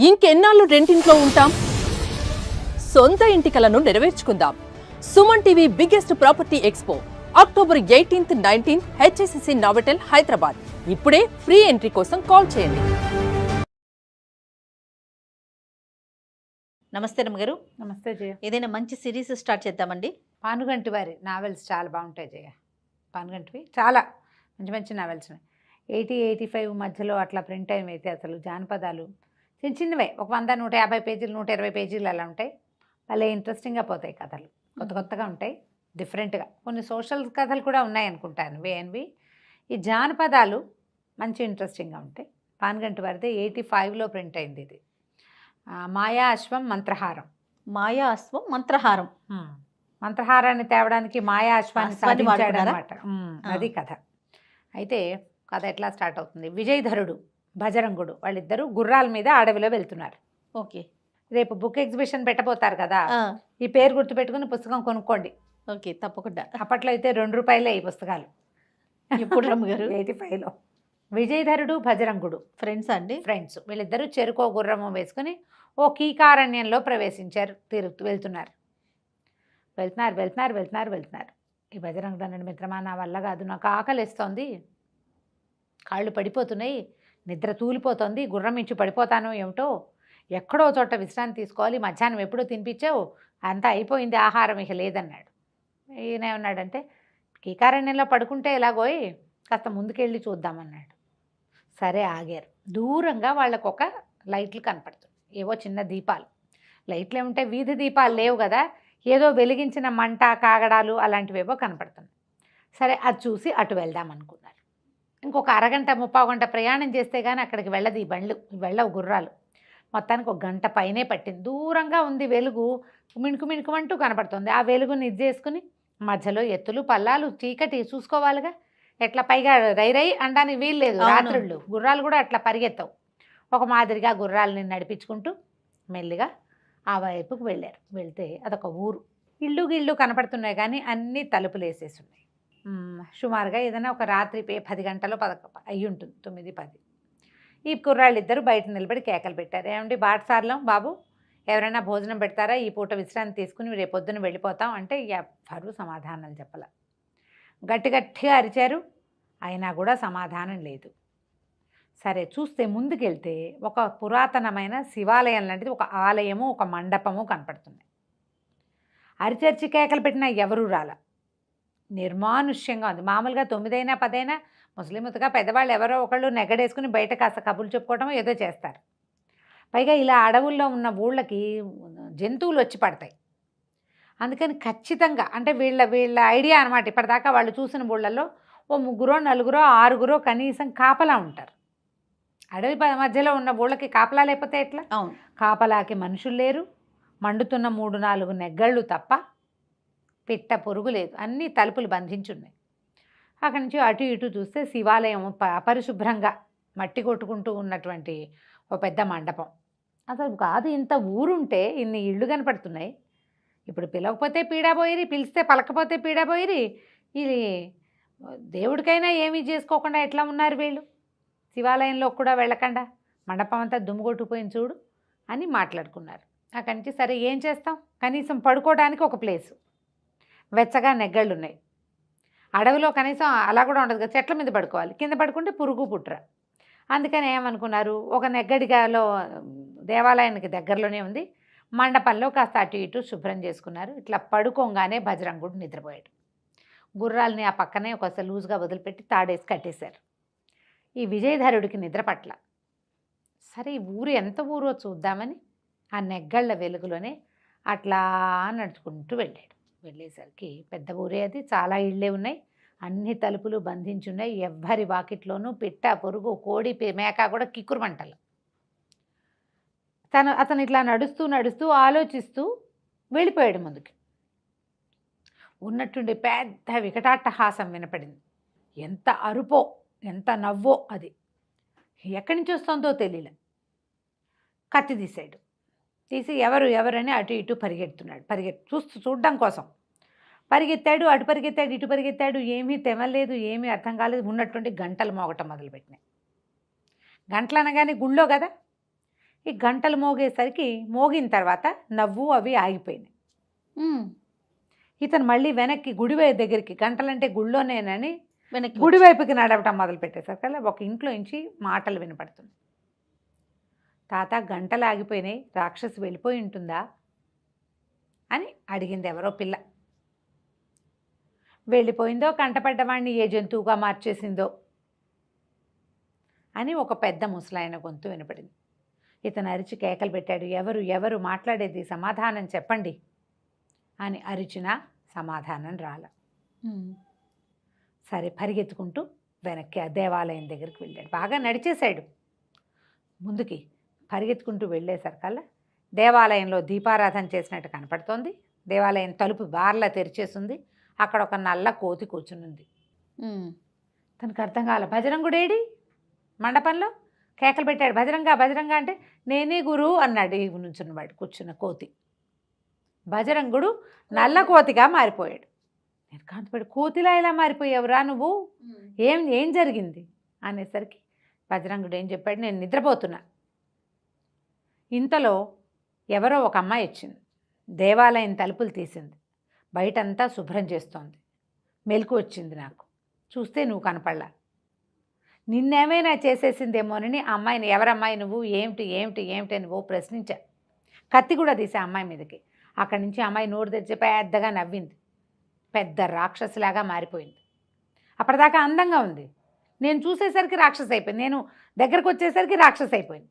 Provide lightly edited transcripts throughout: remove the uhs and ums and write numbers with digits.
ఇంకెన్నాళ్ళు రెంటింట్లో ఉంటాం? సొంత ఇంటి కలను నెరవేర్చుకుందాం. Suman TV biggest property expo October 18th, 19th HSCC Novotel Hyderabad. ఇప్పుడే ఫ్రీ ఎంట్రీ కోసం కాల్ చేయండి. నమస్తే రమ్మగారు. నమస్తే జయ. ఏదైనా మంచి సిరీస్ స్టార్ట్ చేద్దామండి. పానుగంటి వారి నావెల్స్ చాలా బాగుంటాయి జయ. పానుగంటివి చాలా మంచి మంచి నావెల్స్ ఉన్నాయి. 80-85 మధ్యలో అట్లా ప్రింట్ అయిన అయితే అసలు జానపదాలు చిన్న చిన్నవే, ఒక 100-150 పేజీలు 120 పేజీలు అలా ఉంటాయి. భలే ఇంట్రెస్టింగ్గా పోతాయి కథలు, కొత్త కొత్తగా ఉంటాయి, డిఫరెంట్గా. కొన్ని సోషల్ కథలు కూడా ఉన్నాయి అనుకుంటాను వేఎన్వి. ఈ జానపదాలు మంచి ఇంట్రెస్టింగ్గా ఉంటాయి. పానుగంటి వారిది 85లో ప్రింట్ అయింది ఇది. మాయా అశ్వం మంత్రహారం. మాయా అశ్వం మంత్రహారం. మంత్రహారాన్ని తేవడానికి మాయా అశ్వాన్ని సాధించాడు అనమాట. అది కథ. అయితే కథ ఎట్లా స్టార్ట్ అవుతుంది? విజయధరుడు, భజరంగుడు వాళ్ళిద్దరూ గుర్రాల మీద అడవిలో వెళ్తున్నారు. ఓకే. రేపు బుక్ ఎగ్జిబిషన్ పెట్టబోతారు కదా, ఈ పేరు గుర్తుపెట్టుకుని పుస్తకం కొనుక్కోండి. ఓకే, తప్పకుండా. అప్పట్లో అయితే ₹2 ఈ పుస్తకాలు. ఎప్పుడు రమ్మగారు? 85లో. విజయధరుడు, భజరంగుడు ఫ్రెండ్స్ అండి? ఫ్రెండ్స్. వీళ్ళిద్దరూ చెరుకో గుర్రము వేసుకుని ఓ కీకారణ్యంలో ప్రవేశించారు. వెళ్తున్నారు. ఈ భజరంగుడు అన్నాడు, మిత్రమా నా వల్ల కాదు, నాకు ఆకలిస్తోంది, కాళ్ళు పడిపోతున్నాయి, నిద్ర తూలిపోతుంది, గుర్రం మించి పడిపోతాను ఏమిటో, ఎక్కడో చోట విశ్రాంతి తీసుకోవాలి, మధ్యాహ్నం ఎప్పుడో తినిపించావు, అంతా అయిపోయింది, ఆహారం ఇక లేదన్నాడు. ఈయన ఏమన్నాడంటే, కీకారణ్యంలో పడుకుంటే ఎలాగోయ్, కాస్త ముందుకెళ్ళి చూద్దామన్నాడు. సరే ఆగారు. దూరంగా వాళ్ళకు ఒక లైట్లు కనపడుతుంది, ఏవో చిన్న దీపాలు. లైట్లు ఏముంటే వీధి దీపాలు లేవు కదా, ఏదో వెలిగించిన మంట కాగడాలు అలాంటివేవో కనపడుతుంది. సరే అది చూసి అటు వెళ్దాం అనుకున్నారు. ఇంకొక అరగంట 30 గంట ప్రయాణం చేస్తే కానీ అక్కడికి వెళ్ళదు ఈ బండ్లు, వెళ్ళవు గుర్రాలు. మొత్తానికి 1 గంట పైనే పట్టింది. దూరంగా ఉంది వెలుగు, మిణుకుమంటూ కనపడుతుంది. ఆ వెలుగుని ఇది చేసుకుని మధ్యలో ఎత్తులు పల్లాలు చీకటి చూసుకోవాలిగా, ఎట్లా పైగా రై అనడానికి వీలు లేదు. రాత్రుళ్ళు గుర్రాలు కూడా అట్లా పరిగెత్తవు. ఒక మాదిరిగా గుర్రాలని నడిపించుకుంటూ మెల్లిగా ఆ వైపుకు వెళ్ళారు. వెళ్తే అదొక ఊరు. ఇళ్ళు కనపడుతున్నాయి కానీ అన్నీ తలుపులు వేసేసి ఉన్నాయి. సుమారుగా ఏదైనా ఒక రాత్రి 10 గంటలో 10 అయ్యి ఉంటుంది, 9-10. ఈ కుర్రాళ్ళు ఇద్దరు బయట నిలబడి కేకలు పెట్టారు. ఏమండి బాటసార్లం బాబు, ఎవరైనా భోజనం పెడతారా, ఈ పూట విశ్రాంతి తీసుకుని రేపొద్దున వెళ్ళిపోతాం అంటే ఎవ్వరూ సమాధానం చెప్పాల. గట్టిగా అరిచారు, అయినా కూడా సమాధానం లేదు. సరే చూస్తే ముందుకెళ్తే ఒక పురాతనమైన శివాలయం లాంటిది, ఒక ఆలయము, ఒక మండపము కనపడుతుంది. అరిచర్చి కేకలు పెట్టినా ఎవరూ రాల. నిర్మానుష్యంగా ఉంది. మామూలుగా 9 10 ముస్లింగా పెద్దవాళ్ళు ఎవరో ఒకళ్ళు నెగడేసుకుని బయట కాస్త కబుర్లు చెప్పుకోవటం ఏదో చేస్తారు. పైగా ఇలా అడవుల్లో ఉన్న ఊళ్ళకి జంతువులు వచ్చి పడతాయి. అందుకని ఖచ్చితంగా అంటే వీళ్ళ ఐడియా అనమాట. ఇప్పటిదాకా వాళ్ళు చూసిన ఊళ్ళల్లో ఓ 3 4 6 కనీసం కాపలా ఉంటారు. అడవి మధ్యలో ఉన్న ఊళ్ళకి కాపలా లేకపోతే ఎట్లా? అవును. కాపలాకి మనుషులు లేరు, మండుతున్న 3-4 నెగ్గళ్ళు తప్ప పిట్ట పొరుగు లేదు, అన్నీ తలుపులు బంధించున్నాయి. అక్కడి నుంచి అటు ఇటు చూస్తే శివాలయం అపరిశుభ్రంగా మట్టి కొట్టుకుంటూ ఉన్నటువంటి ఓ పెద్ద మండపం. అసలు కాదు, ఇంత ఊరుంటే ఇన్ని ఇళ్ళు కనపడుతున్నాయి. ఇప్పుడు పిలవకపోతే పీడాపోయిరి, పిలిస్తే పలకపోతే పీడాపోయిరి. ఇది దేవుడికైనా ఏమీ చేసుకోకుండా ఎట్లా ఉన్నారు వీళ్ళు, శివాలయంలో కూడా వెళ్ళకుండా మండపం అంతా దుమ్ము కొట్టుకుపోయింది చూడు అని మాట్లాడుకున్నారు. అక్కడి నుంచి సరే ఏం చేస్తాం, కనీసం పడుకోవడానికి ఒక ప్లేసు, వెచ్చగా నెగ్గళ్ళు ఉన్నాయి. అడవిలో కనీసం అలా కూడా ఉండదు కదా, చెట్ల మీద పడుకోవాలి, కింద పడుకుంటే పురుగు పుట్ర. అందుకని ఏమనుకున్నారు, ఒక నెగ్గడిగాలో దేవాలయానికి దగ్గరలోనే ఉంది మండపంలో కాస్త అటు ఇటు శుభ్రం చేసుకున్నారు. ఇట్లా పడుకోగానే భజరంగుడు నిద్రపోయాడు. గుర్రాలని ఆ పక్కనే ఒక లూజ్గా వదిలిపెట్టి తాడేసి కట్టేశారు. ఈ విజయధరుడికి నిద్ర పట్ల. సరే ఈ ఊరు ఎంత ఊరో చూద్దామని ఆ నెగ్గళ్ళ వెలుగులోనే అట్లా నడుచుకుంటూ వెళ్ళాడు. వెళ్ళేసరికి పెద్ద ఊరే అది, చాలా ఇళ్ళే ఉన్నాయి, అన్ని తలుపులు బంధించున్నాయి. ఎవ్వరి వాకిట్లోనూ పిట్ట పొరుగు కోడి మేక కూడా కిక్కురుమంటలు. అతను ఇట్లా నడుస్తూ ఆలోచిస్తూ వెళ్ళిపోయాడు ముందుకి. ఉన్నట్టుండి పెద్ద వికటాట్టహాసం వినపడింది. ఎంత అరుపో ఎంత నవ్వో అది, ఎక్కడి నుంచి వస్తుందో తెలియలే. కత్తి తీసి ఎవరని అటు ఇటు పరిగెడుతున్నాడు. చూడడం కోసం పరిగెత్తాడు, అటు పరిగెత్తాడు, ఇటు పరిగెత్తాడు, ఏమీ తెమలేదు, ఏమీ అర్థం కాలేదు. ఉన్నట్టుండి గంటలు మోగటం మొదలుపెట్టినాయి. గంటలు అనగానే గుళ్ళో కదా, ఈ గంటలు మోగేసరికి మోగిన తర్వాత నవ్వు అవి ఆగిపోయినాయి. ఇతను మళ్ళీ వెనక్కి దగ్గరికి, గంటలంటే గుళ్ళోనేనని వెనక్కి గుడివైపుకి నడవటం మొదలు పెట్టేసరికి అలా ఒక ఇంట్లో నుంచి మాటలు వినపడుతుంది. తాత గంటలు ఆగిపోయినాయి, రాక్షసి వెళ్ళిపోయి ఉంటుందా అని అడిగింది ఎవరో పిల్ల. వెళ్ళిపోయిందో, కంటపడ్డవాడిని ఏ జంతువుగా మార్చేసిందో అని ఒక పెద్ద ముసలాయన గొంతు వినపడింది. ఇతను అరిచి కేకలు పెట్టాడు, ఎవరు ఎవరు మాట్లాడేది, సమాధానం చెప్పండి అని అరిచినా సమాధానం రాల. సరే పరిగెత్తుకుంటూ వెనక్కి ఆ దేవాలయం దగ్గరికి వెళ్ళాడు. బాగా నడిచేశాడు ముందుకి. పరిగెత్తుకుంటూ వెళ్ళేసరికల్లా దేవాలయంలో దీపారాధన చేసినట్టు కనపడుతోంది. దేవాలయం తలుపు బార్లా తెరిచేసింది. అక్కడ ఒక నల్ల కోతి కూర్చునుంది. తనకు అర్థం కాల. బజరంగుడేడి మండపంలో కేకలు పెట్టాడు, బజరంగా బజరంగా అంటే నేనే గురువు అన్నాడు ఈ నుంచున్నవాడు కూర్చున్న కోతి. బజరంగుడు నల్ల కోతిగా మారిపోయాడు. నేను కాంతపడి, కోతిలా ఇలా మారిపోయావురా నువ్వు, ఏం జరిగింది అనేసరికి బజరంగుడు ఏం చెప్పాడు, నేను నిద్రపోతున్నా. ఇంతలో ఎవరో ఒక అమ్మాయి వచ్చింది. దేవాలయం తలుపులు తీసింది. బయటంతా శుభ్రం చేస్తోంది. మెలకు వచ్చింది నాకు. చూస్తే నువ్వు కనపడలా. నిన్నేమైనా చేసేసిందేమోనని ఆ అమ్మాయిని, ఎవరమ్మాయి నువ్వు, ఏమిటి ఏమిటి ఏమిటి అని ఓ ప్రశ్నించా. కత్తి కూడా తీసా అమ్మాయి మీదకి. అక్కడి నుంచి అమ్మాయి నోరు తెరిచి పెద్దగా నవ్వింది. పెద్ద రాక్షసిలాగా మారిపోయింది. అప్పటిదాకా అందంగా ఉంది. నేను చూసేసరికి రాక్షసి అయిపోయింది. నేను దగ్గరకు వచ్చేసరికి రాక్షసి అయిపోయింది.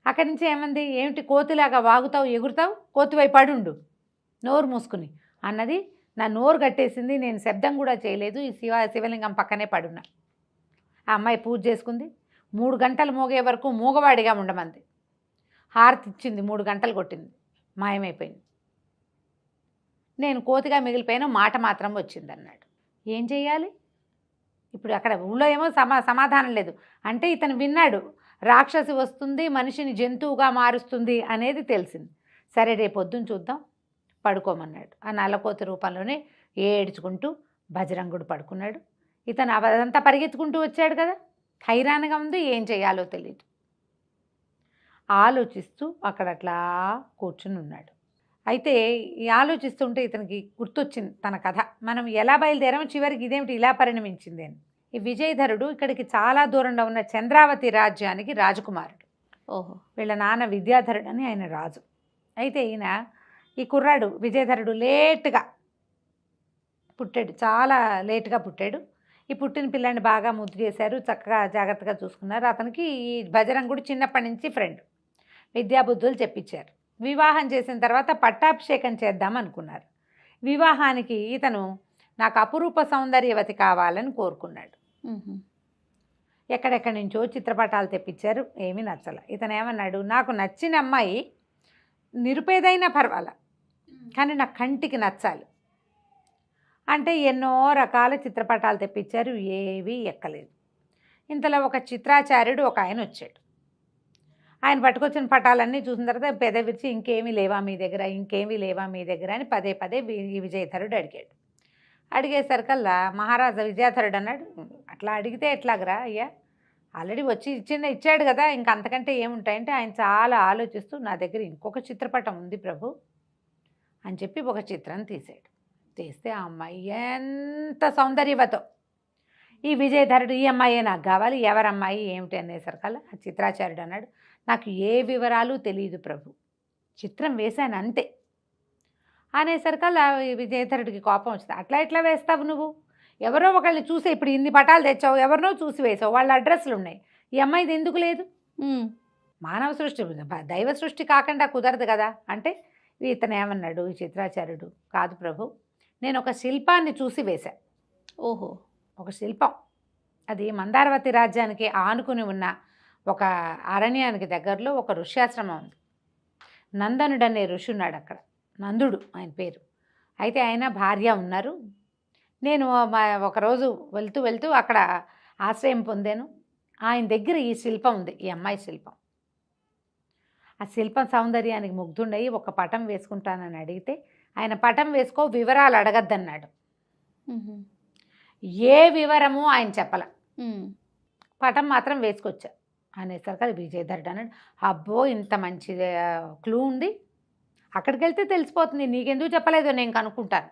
అక్కడి నుంచి ఏమంది, ఏమిటి కోతిలాగా వాగుతావు, ఎగురుతావు, కోతివైపు పడుండు నోరు మూసుకుని అన్నది. నా నోరు కట్టేసింది. నేను శబ్దం కూడా చేయలేదు. ఈ శివలింగం పక్కనే పడున్నా. ఆ అమ్మాయి పూజ చేసుకుంది. 3 గంటలు మోగే వరకు మూగవాడిగా ఉండమంది. హారతి ఇచ్చింది. 3 గంటలు కొట్టింది. మాయమైపోయింది. నేను కోతిగా మిగిలిపోయిన మాట మాత్రం వచ్చింది అన్నాడు. ఏం చెయ్యాలి ఇప్పుడు? అక్కడ ఊళ్ళో ఏమో సమాధానం లేదు. అంటే ఇతను విన్నాడు, రాక్షసి వస్తుంది, మనిషిని జంతువుగా మారుస్తుంది అనేది తెలిసింది. సరే రేపు పొద్దున్న చూద్దాం, పడుకోమన్నాడు. ఆ నల్లకోతి రూపంలోనే ఏడ్చుకుంటూ బజరంగుడు పడుకున్నాడు. ఇతను అదంతా పరిగెత్తుకుంటూ వచ్చాడు కదా, హైరాణగా ఉంది, ఏం చేయాలో తెలియదు. ఆలోచిస్తూ అక్కడ అట్లా కూర్చుని ఉన్నాడు. అయితే ఈ ఆలోచిస్తుంటే ఇతనికి గుర్తొచ్చింది తన కథ. మనం ఎలా బయలుదేరామో చివరికి ఇదేమిటి ఇలా పరిణమించింది అని. ఈ విజయధరుడు ఇక్కడికి చాలా దూరంలో ఉన్న చంద్రావతి రాజ్యానికి రాజకుమారుడు. ఓహో. వీళ్ళ నాన్న విద్యాధరుడు అని ఆయన రాజు. అయితే ఈ కుర్రాడు విజయధరుడు లేటుగా పుట్టాడు, చాలా లేటుగా పుట్టాడు. ఈ పుట్టిన పిల్లాన్ని బాగా ముద్దు చేశారు, చక్కగా జాగ్రత్తగా చూసుకున్నారు. అతనికి ఈ బజరంగుడు చిన్నప్పటి నుంచి ఫ్రెండ్. విద్యాబుద్ధులు చెప్పించారు. వివాహం చేసిన తర్వాత పట్టాభిషేకం చేద్దాం అనుకున్నారు. వివాహానికి ఇతను నాకు అపురూప సౌందర్యవతి కావాలని కోరుకున్నాడు. ఎక్కడెక్కడి నుంచో చిత్రపటాలు తెప్పించారు, ఏమీ నచ్చల. ఇతను ఏమన్నాడు, నాకు నచ్చిన అమ్మాయి నిరుపేదైనా పర్వాలా, కానీ నా కంటికి నచ్చాలి అంటే ఎన్నో రకాల చిత్రపటాలు తెప్పించారు, ఏవీ ఎక్కలేదు. ఇంతలో ఒక చిత్రాచార్యుడు ఒక ఆయన వచ్చాడు. ఆయన పట్టుకొచ్చిన పటాలన్నీ చూసిన తర్వాత పెద విరిచి, ఇంకేమీ లేవా మీ దగ్గర, ఇంకేమీ లేవా మీ దగ్గర అని పదే పదే ఈ విజయధరుడు అడిగాడు. అడిగేసరికల్లా మహారాజా విజయధరుడు అన్నాడు, అట్లా అడిగితే ఎట్లాగరా అయ్యా, ఆల్రెడీ వచ్చి ఇచ్చాడు కదా, ఇంక అంతకంటే ఏముంటాయంటే ఆయన చాలా ఆలోచిస్తూ, నా దగ్గర ఇంకొక చిత్రపటం ఉంది ప్రభు అని చెప్పి ఒక చిత్రం తీసాడు. తీస్తే ఆ అమ్మాయి ఎంత సౌందర్యవతో. ఈ విజయధరుడు, ఈ అమ్మాయే నాకు కావాలి, ఎవరమ్మాయి ఏమిటి అనేసరికల్లా ఆ చిత్రాచార్యుడు అన్నాడు, నాకు ఏ వివరాలు తెలియదు ప్రభు, చిత్రం వేశాను అంతే అనేసరికల్లా విజయధరుడికి కోపం వచ్చింది. అట్లా ఎట్లా వేస్తావు నువ్వు, ఎవరో ఒకళ్ళని చూసే, ఇప్పుడు ఇన్ని పటాలు తెచ్చావు, ఎవరినో చూసి వేసావు, వాళ్ళ అడ్రస్లు ఉన్నాయి, ఈ అమ్మాయిది ఎందుకు లేదు? మానవ సృష్టి, దైవ సృష్టి కాకుండా కుదరదు కదా అంటే ఇతను ఏమన్నాడు ఈ చిత్రాచార్యుడు, కాదు ప్రభు, నేను ఒక శిల్పాన్ని చూసి వేశా. ఓహో. ఒక శిల్పం, అది మందారవతి రాజ్యానికి ఆనుకుని ఉన్న ఒక అరణ్యానికి దగ్గరలో ఒక ఋష్యాశ్రమం ఉంది. నందనుడు అనే ఋషి ఉన్నాడు అక్కడ, నందుడు ఆయన పేరు. అయితే ఆయన భార్య ఉన్నారు. నేను ఒకరోజు వెళ్తూ అక్కడ ఆశ్రయం పొందాను. ఆయన దగ్గర ఈ శిల్పం ఉంది, ఈ అమ్మాయి శిల్పం. ఆ శిల్పం సౌందర్యానికి ముగ్ధుండయి ఒక పటం వేసుకుంటానని అడిగితే ఆయన పటం వేసుకో, వివరాలు అడగద్దన్నాడు. ఏ వివరము ఆయన చెప్పల, పటం మాత్రం వేసుకొచ్చా. అనేసరికి అది విజయధరుడు అన్నాడు, అబ్బో ఇంత మంచి క్లూ ఉంది, అక్కడికి వెళ్తే తెలిసిపోతుంది, నీకెందుకు చెప్పలేదు, నేను కనుక్కుంటాను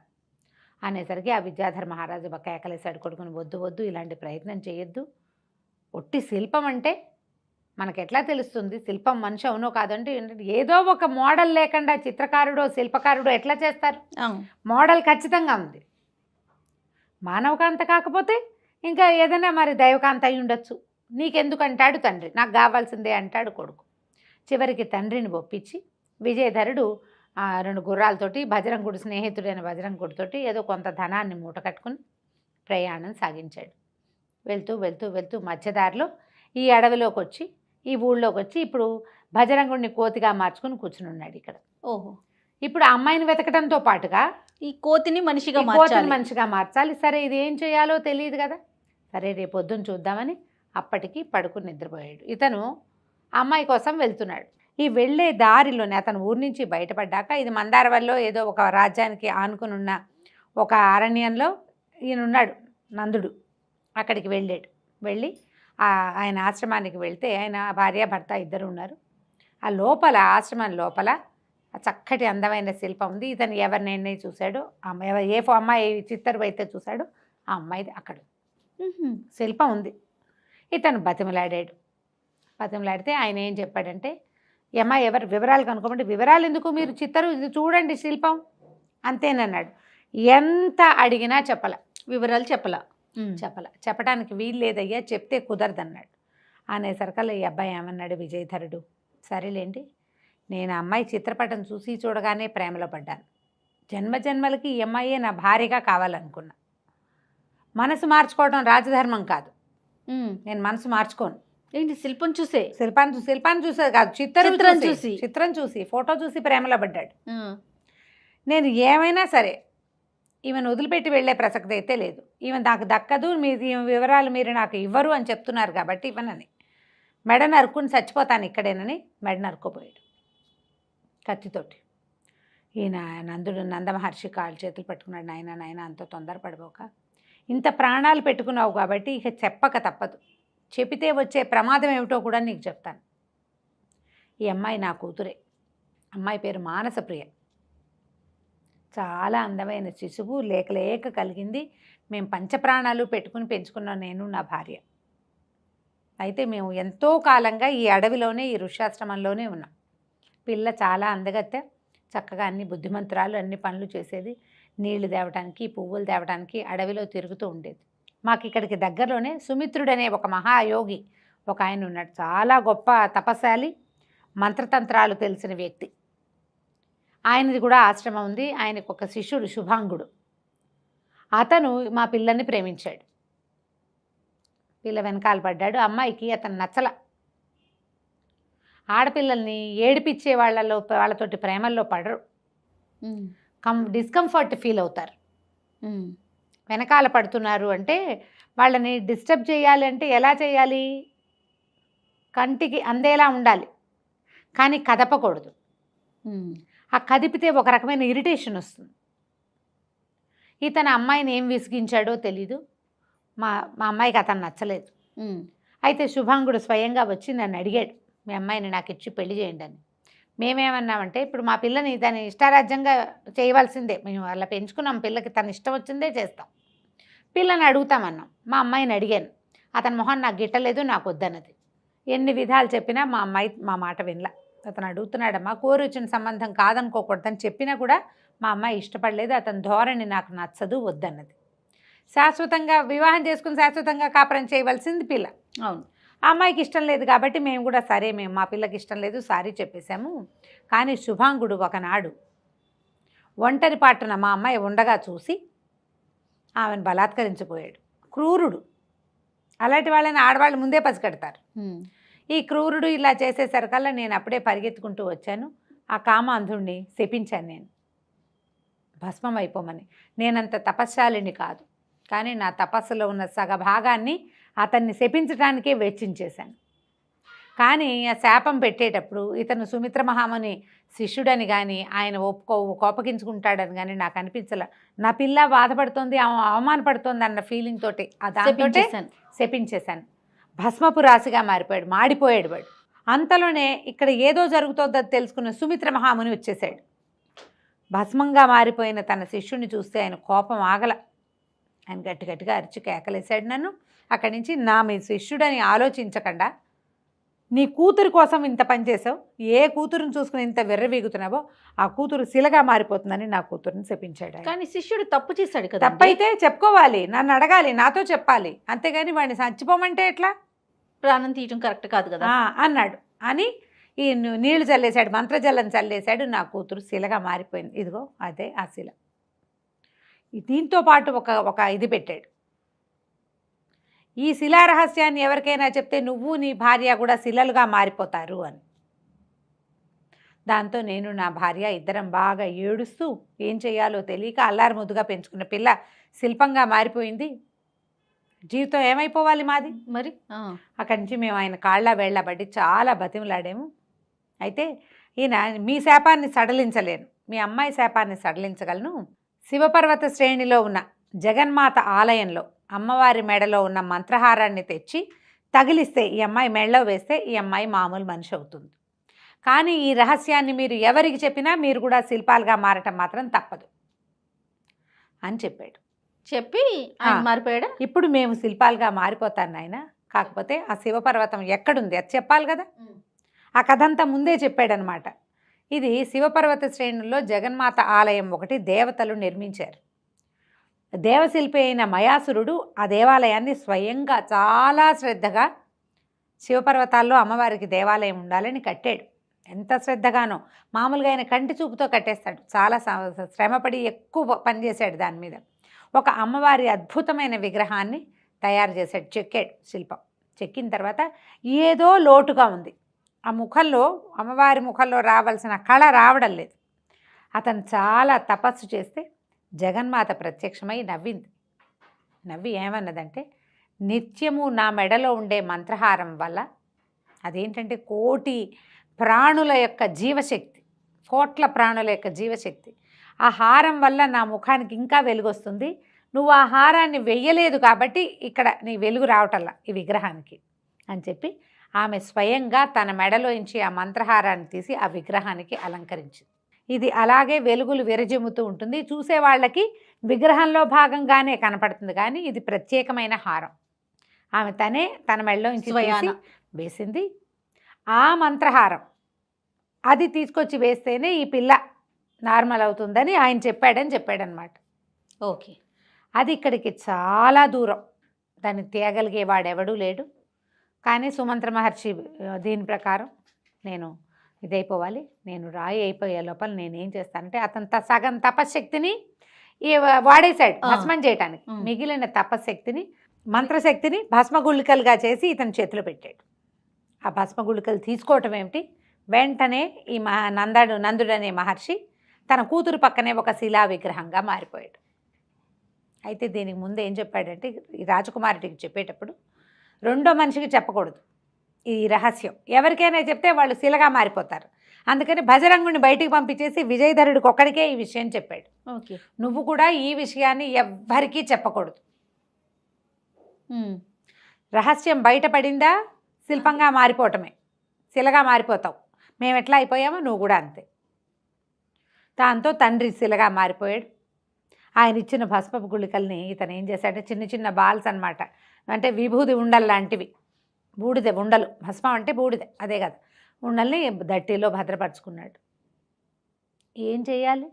అనేసరికి ఆ విద్యాధర మహారాజు కేకలేశాడు కొడుకుని, వద్దు వద్దు, ఇలాంటి ప్రయత్నం చేయొద్దు. ఒట్టి శిల్పం అంటే మనకు ఎట్లా తెలుస్తుంది శిల్పం మనిషి అవునో కాదంటే, ఏదో ఒక మోడల్ లేకుండా చిత్రకారుడో శిల్పకారుడో ఎట్లా చేస్తారు? మోడల్ ఖచ్చితంగా ఉంది. మానవకాంత కాకపోతే ఇంకా ఏదైనా మరి దైవకాంత అయి ఉండొచ్చు. నీకెందుకు అంటాడు తండ్రి, నాకు కావాల్సిందే అంటాడు కొడుకు. చివరికి తండ్రిని ఒప్పించి విజయధరుడు 2 గుర్రాలతోటి బజరంగుడు స్నేహితుడైన బజరంగుడితోటి ఏదో కొంత ధనాన్ని మూట కట్టుకుని ప్రయాణం సాగించాడు. వెళ్తూ వెళ్తూ వెళ్తూ మధ్యదారిలో ఈ అడవిలోకి వచ్చి, ఈ ఊళ్ళోకి వచ్చి ఇప్పుడు బజరంగుడిని కోతిగా మార్చుకుని కూర్చుని ఉన్నాడు ఇక్కడ. ఓహో, ఇప్పుడు ఆ అమ్మాయిని వెతకడంతో పాటుగా ఈ కోతిని మనిషిగా మనిషిగా మార్చాలి. సరే ఇది ఏం చేయాలో తెలియదు కదా, సరే రేపు పొద్దున్న చూద్దామని అప్పటికి పడుకుని నిద్రపోయాడు. ఇతను అమ్మాయి కోసం వెళ్తున్నాడు. ఈ వెళ్ళే దారిలోనే అతను ఊరి నుంచి బయటపడ్డాక, ఇది మందారవల్లో ఏదో ఒక రాజ్యానికి ఆనుకుని ఉన్న ఒక అరణ్యంలో ఈయనున్నాడు నందుడు. అక్కడికి వెళ్ళాడు. వెళ్ళి ఆయన ఆశ్రమానికి వెళ్తే ఆయన భార్య భర్త ఇద్దరు ఉన్నారు. ఆ లోపల ఆశ్రమం లోపల చక్కటి అందమైన శిల్పం ఉంది. ఇతను ఎవరినైనా చూశాడు, ఏ అమ్మాయి చిత్తరు అయితే చూశాడు, ఆ అమ్మాయిది అక్కడ శిల్పం ఉంది. ఇతను బతిమలాడాడు. బతిమలాడితే ఆయన ఏం చెప్పాడంటే, ఈ అమ్మాయి ఎవరు వివరాలు కనుక్కోమంటే, వివరాలు ఎందుకు, మీరు చిత్తరు ఇది చూడండి శిల్పం అంతేనన్నాడు. ఎంత అడిగినా వివరాలు చెప్పడానికి వీలు లేదయ్యా, చెప్తే కుదరదన్నాడు. అనేసరికల్లా ఈ అబ్బాయి ఏమన్నాడు విజయధరుడు, సరేలేండి, నేను అమ్మాయి చిత్రపటం చూసి చూడగానే ప్రేమలో పడ్డాను. జన్మజన్మలకి ఈ అమ్మాయే నా భార్యగా కావాలనుకున్నా. మనసు మార్చుకోవడం రాజధర్మం కాదు, నేను మనసు మార్చుకోను. ఏంటి శిల్పం చూసే? శిల్పాన్ని చూసేది కాదు, చిత్రం చూసి ఫోటో చూసి ప్రేమలో పడ్డాడు. నేను ఏమైనా సరే ఈమెను వదిలిపెట్టి వెళ్ళే ప్రసక్తి అయితే లేదు. ఈమె నాకు దక్కదు, మీ వివరాలు మీరు నాకు ఇవ్వరు అని చెప్తున్నారు కాబట్టి ఇవ్వనని, మెడ నరుక్కుని చచ్చిపోతాను ఇక్కడేనని మెడ నరుక్కుపోయాడు కత్తితోటి. ఈయన నందమహర్షి కాళ్ళు చేతులు పట్టుకున్నాడు, నాయన అంత తొందరపడిపోక, ఇంత ప్రాణాలు పెట్టుకున్నావు కాబట్టి ఇక చెప్పక తప్పదు, చెబితే వచ్చే ప్రమాదం ఏమిటో కూడా నీకు చెప్తాను. ఈ అమ్మాయి నా కూతురే. అమ్మాయి పేరు మానసప్రియ. చాలా అందమైన శిశువు, లేక కలిగింది. మేము పంచప్రాణాలు పెట్టుకుని పెంచుకున్నాం, నేను నా భార్య. అయితే మేము ఎంతో కాలంగా ఈ అడవిలోనే, ఈ ఋష్యాశ్రమంలోనే ఉన్నాం. పిల్ల చాలా అందగత్తె, చక్కగా అన్ని బుద్ధిమంతురాలు, అన్ని పనులు చేసేది. నీళ్లు తేవడానికి, పువ్వులు తేవడానికి అడవిలో తిరుగుతూ ఉండేది. మాకు ఇక్కడికి దగ్గరలోనే సుమిత్రుడనే ఒక మహాయోగి ఒక ఆయన ఉన్నాడు. చాలా గొప్ప తపశాలి, మంత్రతంత్రాలు తెలిసిన వ్యక్తి. ఆయనది కూడా ఆశ్రమం ఉంది. ఆయనకు ఒక శిష్యుడు శుభాంగుడు. అతను మా పిల్లని ప్రేమించాడు. పిల్ల వెనకాల పడ్డాడు. అమ్మాయికి అతను నచ్చల. ఆడపిల్లల్ని ఏడిపించే వాళ్ళతోటి ప్రేమల్లో పడరు, డిస్కంఫర్ట్ ఫీల్ అవుతారు. వెనకాల పడుతున్నారు అంటే వాళ్ళని డిస్టర్బ్ చేయాలి అంటే ఎలా చేయాలి, కంటికి అందేలా ఉండాలి కానీ కదపకూడదు. ఆ కదిపితే ఒక రకమైన ఇరిటేషన్ వస్తుంది. ఇతను అమ్మాయిని ఏం విసిగించాడో తెలీదు. మా అమ్మాయికి అతను నచ్చలేదు. అయితే శుభాంగుడు స్వయంగా వచ్చి నన్ను అడిగాడు, మీ అమ్మాయిని నాకు ఇచ్చి పెళ్లి చేయండి అని. మేమేమన్నామంటే, ఇప్పుడు మా పిల్లని దాన్ని ఇష్టారాజ్యంగా చేయవలసిందే, మేము అలా పెంచుకున్నాం, పిల్లకి తన ఇష్టం వచ్చిందే చేస్తాం, పిల్లని అడుగుతామన్నాం. మా అమ్మాయిని అడిగాను, అతని మొహం నాకు గిట్టలేదు, నాకు వద్దన్నది. ఎన్ని విధాలు చెప్పినా మా అమ్మాయి మా మాట వినలా. అతను అడుగుతున్నాడమ్మా, కోరిచ్చిన సంబంధం కాదనుకోకూడదని చెప్పినా కూడా మా అమ్మాయి ఇష్టపడలేదు, అతని ధోరణి నాకు నచ్చదు, వద్దన్నది. శాశ్వతంగా వివాహం చేసుకుని శాశ్వతంగా కాపురం చేయవలసింది పిల్ల. అవును, ఆ అమ్మాయికి ఇష్టం లేదు కాబట్టి మేము కూడా సరే, మేము మా పిల్లకి ఇష్టం లేదు సారీ చెప్పేశాము. కానీ శుభాంగుడు ఒకనాడు ఒంటరి పాటున మా అమ్మాయి ఉండగా చూసి ఆమెను బలాత్కరించిపోయాడు. క్రూరుడు. అలాంటి వాళ్ళని ఆడవాళ్ళు ముందే పసిగడతారు. ఈ క్రూరుడు ఇలా చేసేసరికల్లా నేను అప్పుడే పరిగెత్తుకుంటూ వచ్చాను. ఆ కామాంధుడిని శపించాను, నేను భస్మం అయిపోమని. నేనంత తపశ్శాలిని కాదు, కానీ నా తపస్సులో ఉన్న సగభాగాన్ని అతన్ని శపించడానికే వెచ్చించేశాను. కానీ ఆ శాపం పెట్టేటప్పుడు ఇతను సుమిత్ర మహాముని శిష్యుడని కానీ ఆయన కోపగించుకుంటాడని కానీ నాకు అనిపించలే. నా పిల్ల బాధపడుతోంది, అవమానపడుతోంది అన్న ఫీలింగ్ తోటి దాంతో శపించేశాను. భస్మపు రాశిగా మారిపోయాడు, మాడిపోయాడు వాడు. అంతలోనే ఇక్కడ ఏదో జరుగుతుందని తెలుసుకున్న సుమిత్ర మహాముని వచ్చేసాడు. భస్మంగా మారిపోయిన తన శిష్యుడిని చూస్తే ఆయన కోపం ఆగల. ఆయన గట్టిగా అరిచి కేకలేశాడు, నన్ను అక్కడి నుంచి మీ శిష్యుడని ఆలోచించకుండా నీ కూతురు కోసం ఇంత పని చేసావు, ఏ కూతురుని చూసుకుని ఇంత వెర్రవీగుతున్నావో ఆ కూతురు శిలగా మారిపోతుందని నా కూతురుని శపించాడు. కానీ శిష్యుడు తప్పు చేశాడు కదా. తప్పైతే చెప్పుకోవాలి, నన్ను అడగాలి, నాతో చెప్పాలి, అంతేగాని వాడిని చచ్చిపోమంటే ఎట్లా? ప్రాణం తీయటం కరెక్ట్ కాదు కదా అన్నాడు. అని ఈ నీళ్లు చల్లేశాడు, మంత్రజల్లం చల్లేశాడు, నా కూతురు శిలగా మారిపోయింది. ఇదిగో అదే ఆ శిల. దీంతో పాటు ఒక ఇది పెట్టాడు, ఈ శిలా రహస్యాన్ని ఎవరికైనా చెప్తే నువ్వు నీ భార్య కూడా శిలలుగా మారిపోతారు అని. దాంతో నేను నా భార్య ఇద్దరం బాగా ఏడుస్తూ ఏం చేయాలో తెలియక అల్లారు ముద్దుగా పెంచుకున్న పిల్ల శిల్పంగా మారిపోయింది. జీవితం ఏమైపోవాలి మాది మరి. అక్కడి నుంచి మేము ఆయన కాళ్ళ వేళ్ళబడి చాలా బతిమలాడాము. అయితే ఈయన మీ శాపాన్ని సడలించలేను, మీ అమ్మాయి శాపాన్ని సడలించగలను. శివపర్వత శ్రేణిలో ఉన్న జగన్మాత ఆలయంలో అమ్మవారి మెడలో ఉన్న మంత్రహారాన్ని తెచ్చి తగిలిస్తే, ఈ అమ్మాయి మెడలో వేస్తే ఈ అమ్మాయి మామూలు మనిషి అవుతుంది. కానీ ఈ రహస్యాన్ని మీరు ఎవరికి చెప్పినా మీరు కూడా శిల్పాలుగా మారటం మాత్రం తప్పదు అని చెప్పాడు. చెప్పి ఆయన మారిపోయాడా? ఇప్పుడు మేము శిల్పాలుగా మారిపోతాను నాయన, కాకపోతే ఆ శివపర్వతం ఎక్కడుంది అది చెప్పాలి కదా. ఆ కథ అంతా ముందే చెప్పాడనమాట. ఇది శివపర్వత శ్రేణుల్లో జగన్మాత ఆలయం ఒకటి దేవతలు నిర్మించారు. దేవశిల్పి అయిన మయాసురుడు ఆ దేవాలయాన్ని స్వయంగా చాలా శ్రద్ధగా శివపర్వతాల్లో అమ్మవారికి దేవాలయం ఉండాలని కట్టాడు. ఎంత శ్రద్ధగానో, మామూలుగా ఆయన కంటి చూపుతో కట్టేస్తాడు, చాలా శ్రమపడి ఎక్కువ పనిచేశాడు దాని మీద. ఒక అమ్మవారి అద్భుతమైన విగ్రహాన్ని తయారు చేశాడు, చెక్కాడు శిల్పం. చెక్కిన తర్వాత ఏదో లోటుగా ఉంది, ఆ ముఖంలో అమ్మవారి ముఖంలో రావాల్సిన కళ రావడం లేదు. అతను చాలా తపస్సు చేస్తే జగన్మాత ప్రత్యక్షమై నవ్వింది. నవ్వి ఏమన్నదంటే, నిత్యము నా మెడలో ఉండే మంత్రహారం వల్ల, అదేంటంటే కోటి ప్రాణుల యొక్క జీవశక్తి, కోట్ల ప్రాణుల యొక్క జీవశక్తి, ఆ హారం వల్ల నా ముఖానికి ఇంకా వెలుగు వస్తుంది. నువ్వు ఆ హారాన్ని వెయ్యలేదు కాబట్టి ఇక్కడ నీ వెలుగు రావటల్లా ఈ విగ్రహానికి అని చెప్పి ఆమె స్వయంగా తన మెడలోంచి ఆ మంత్రహారాన్ని తీసి ఆ విగ్రహానికి అలంకరించింది. ఇది అలాగే వెలుగులు విరజిమ్ముతూ ఉంటుంది, చూసే వాళ్ళకి విగ్రహంలో భాగంగానే కనపడుతుంది, కానీ ఇది ప్రత్యేకమైన హారం. ఆమె తన మెడలోంచి వేసింది. ఆ మంత్రహారం అది తీసుకొచ్చి వేస్తేనే ఈ పిల్ల నార్మల్ అవుతుందని ఆయన చెప్పాడనమాట. ఓకే. అది ఇక్కడికి చాలా దూరం, దాన్ని తేగలిగేవాడెవడూ లేడు. కానీ సుమంత్ర మహర్షి దీని ప్రకారం నేను ఇదైపోవాలి, నేను రాయి అయిపోయే లోపల నేనేం చేస్తానంటే, అతను సగం తపశ్శక్తిని వాడేశాడు భస్మం చేయటానికి, మిగిలిన తపశ్శక్తిని మంత్రశక్తిని భస్మగుళికలుగా చేసి ఇతని చేతిలో పెట్టాడు. ఆ భస్మగుళికలు తీసుకోవటం ఏమిటి, వెంటనే ఈ నందుడు అనే మహర్షి తన కూతురు పక్కనే ఒక శిలా విగ్రహంగా మారిపోయాడు. అయితే దీనికి ముందు ఏం చెప్పాడంటే, ఈ రాజకుమారుడికి చెప్పేటప్పుడు రెండో మనిషికి చెప్పకూడదు ఈ రహస్యం. ఎవరికైనా చెప్తే వాళ్ళు శిలగా మారిపోతారు. అందుకని భజరంగుని బయటికి పంపించేసి విజయధరుడికి ఒక్కడికే ఈ విషయం చెప్పాడు. ఓకే. నువ్వు కూడా ఈ విషయాన్ని ఎవ్వరికీ చెప్పకూడదు. రహస్యం బయటపడిందా శిల్పంగా మారిపోవటమే, శిలగా మారిపోతావు. మేము ఎట్లా అయిపోయామో నువ్వు కూడా అంతే. దాంతో తండ్రి శిలగా మారిపోయాడు. ఆయన ఇచ్చిన భస్మపు గుళికల్ని ఇతను ఏం చేశాడంటే, చిన్న చిన్న బాల్స్ అనమాట, అంటే విభూది ఉండలు లాంటివి, బూడిద ఉండలు, భస్మం అంటే బూడిద అదే కదా, ఉండల్ని దట్టిలో భద్రపరుచుకున్నాడు. ఏం చేయాలి,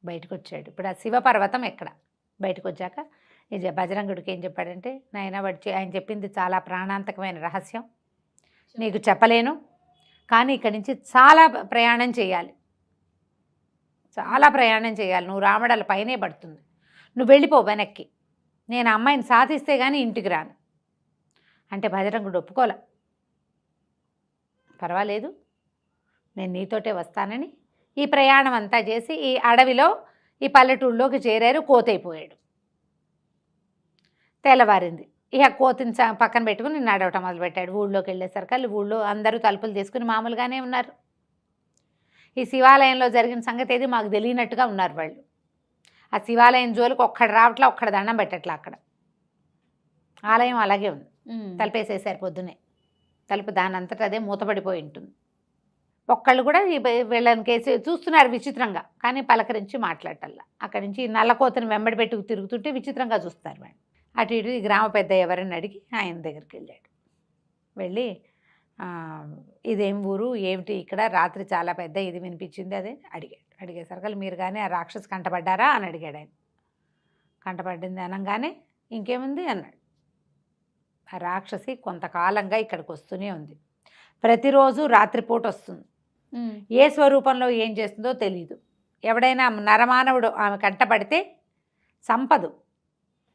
బయటకు వచ్చాడు. ఇప్పుడు ఆ శివపర్వతం ఎక్కడ, బయటకు వచ్చాక బజరంగుడికి ఏం చెప్పాడంటే, నాయన ఆయన చెప్పింది చాలా ప్రాణాంతకమైన రహస్యం, నీకు చెప్పలేను, కానీ ఇక్కడి నుంచి చాలా ప్రయాణం చేయాలి, చాలా ప్రయాణం చేయాలి, నువ్వు రామడల పైనే పడుతుంది, నువ్వు వెళ్ళిపో వెనక్కి, నేను అమ్మాయిని సాధిస్తే కానీ ఇంటికి రాను అంటే బజరంగుడు ఒప్పుకోలే. పర్వాలేదు, నేను నీతోటే వస్తానని ఈ ప్రయాణం అంతా చేసి ఈ అడవిలో ఈ పల్లెటూళ్ళలోకి చేరారు. కోతైపోయాడు. తెల్లవారింది. ఇక కోతిని పక్కన పెట్టుకుని నడవటం మొదలుపెట్టాడు. ఊళ్ళోకి వెళ్ళేసరికి ఊళ్ళో అందరూ తలుపులు తీసుకుని మామూలుగానే ఉన్నారు. ఈ శివాలయంలో జరిగిన సంగతి ఏది మాకు తెలియనట్టుగా ఉన్నారు వాళ్ళు. ఆ శివాలయం జోలికి ఒక్కడు రావట్లా, ఒక్కడు దండం పెట్టట్లా. అక్కడ ఆలయం అలాగే ఉంది. తలుపేసేసారు పొద్దునే. తలుపు దాని అంతటా అదే మూతపడిపోయి ఉంటుంది. ఒక్కళ్ళు కూడా వీళ్ళని కేసి చూస్తున్నారు విచిత్రంగా, కానీ పలకరించి మాట్లాడటల్లా. అక్కడి నుంచి నల్లకోతను వెంబడి పెట్టుకు తిరుగుతుంటే విచిత్రంగా చూస్తారు వాడిని. అటు ఇటు ఈ గ్రామ పెద్ద ఎవరని అడిగి ఆయన దగ్గరికి వెళ్ళాడు. వెళ్ళి ఇదేం ఊరు ఏమిటి, ఇక్కడ రాత్రి చాలా పెద్ద ఇది వినిపించింది అదే అడిగాడు. అడిగేసరికి మీరు కానీ ఆ రాక్షసు కంటపడ్డారా అని అడిగాడు ఆయన. కంటపడింది అనగానే ఇంకేముంది అన్నాడు. ఆ రాక్షసి కొంతకాలంగా ఇక్కడికి వస్తూనే ఉంది. ప్రతిరోజు రాత్రిపూట వస్తుంది. ఏ స్వరూపంలో ఏం చేస్తుందో తెలియదు. ఎవడైనా నరమానవుడు ఆమె కంటపడితే సంపదు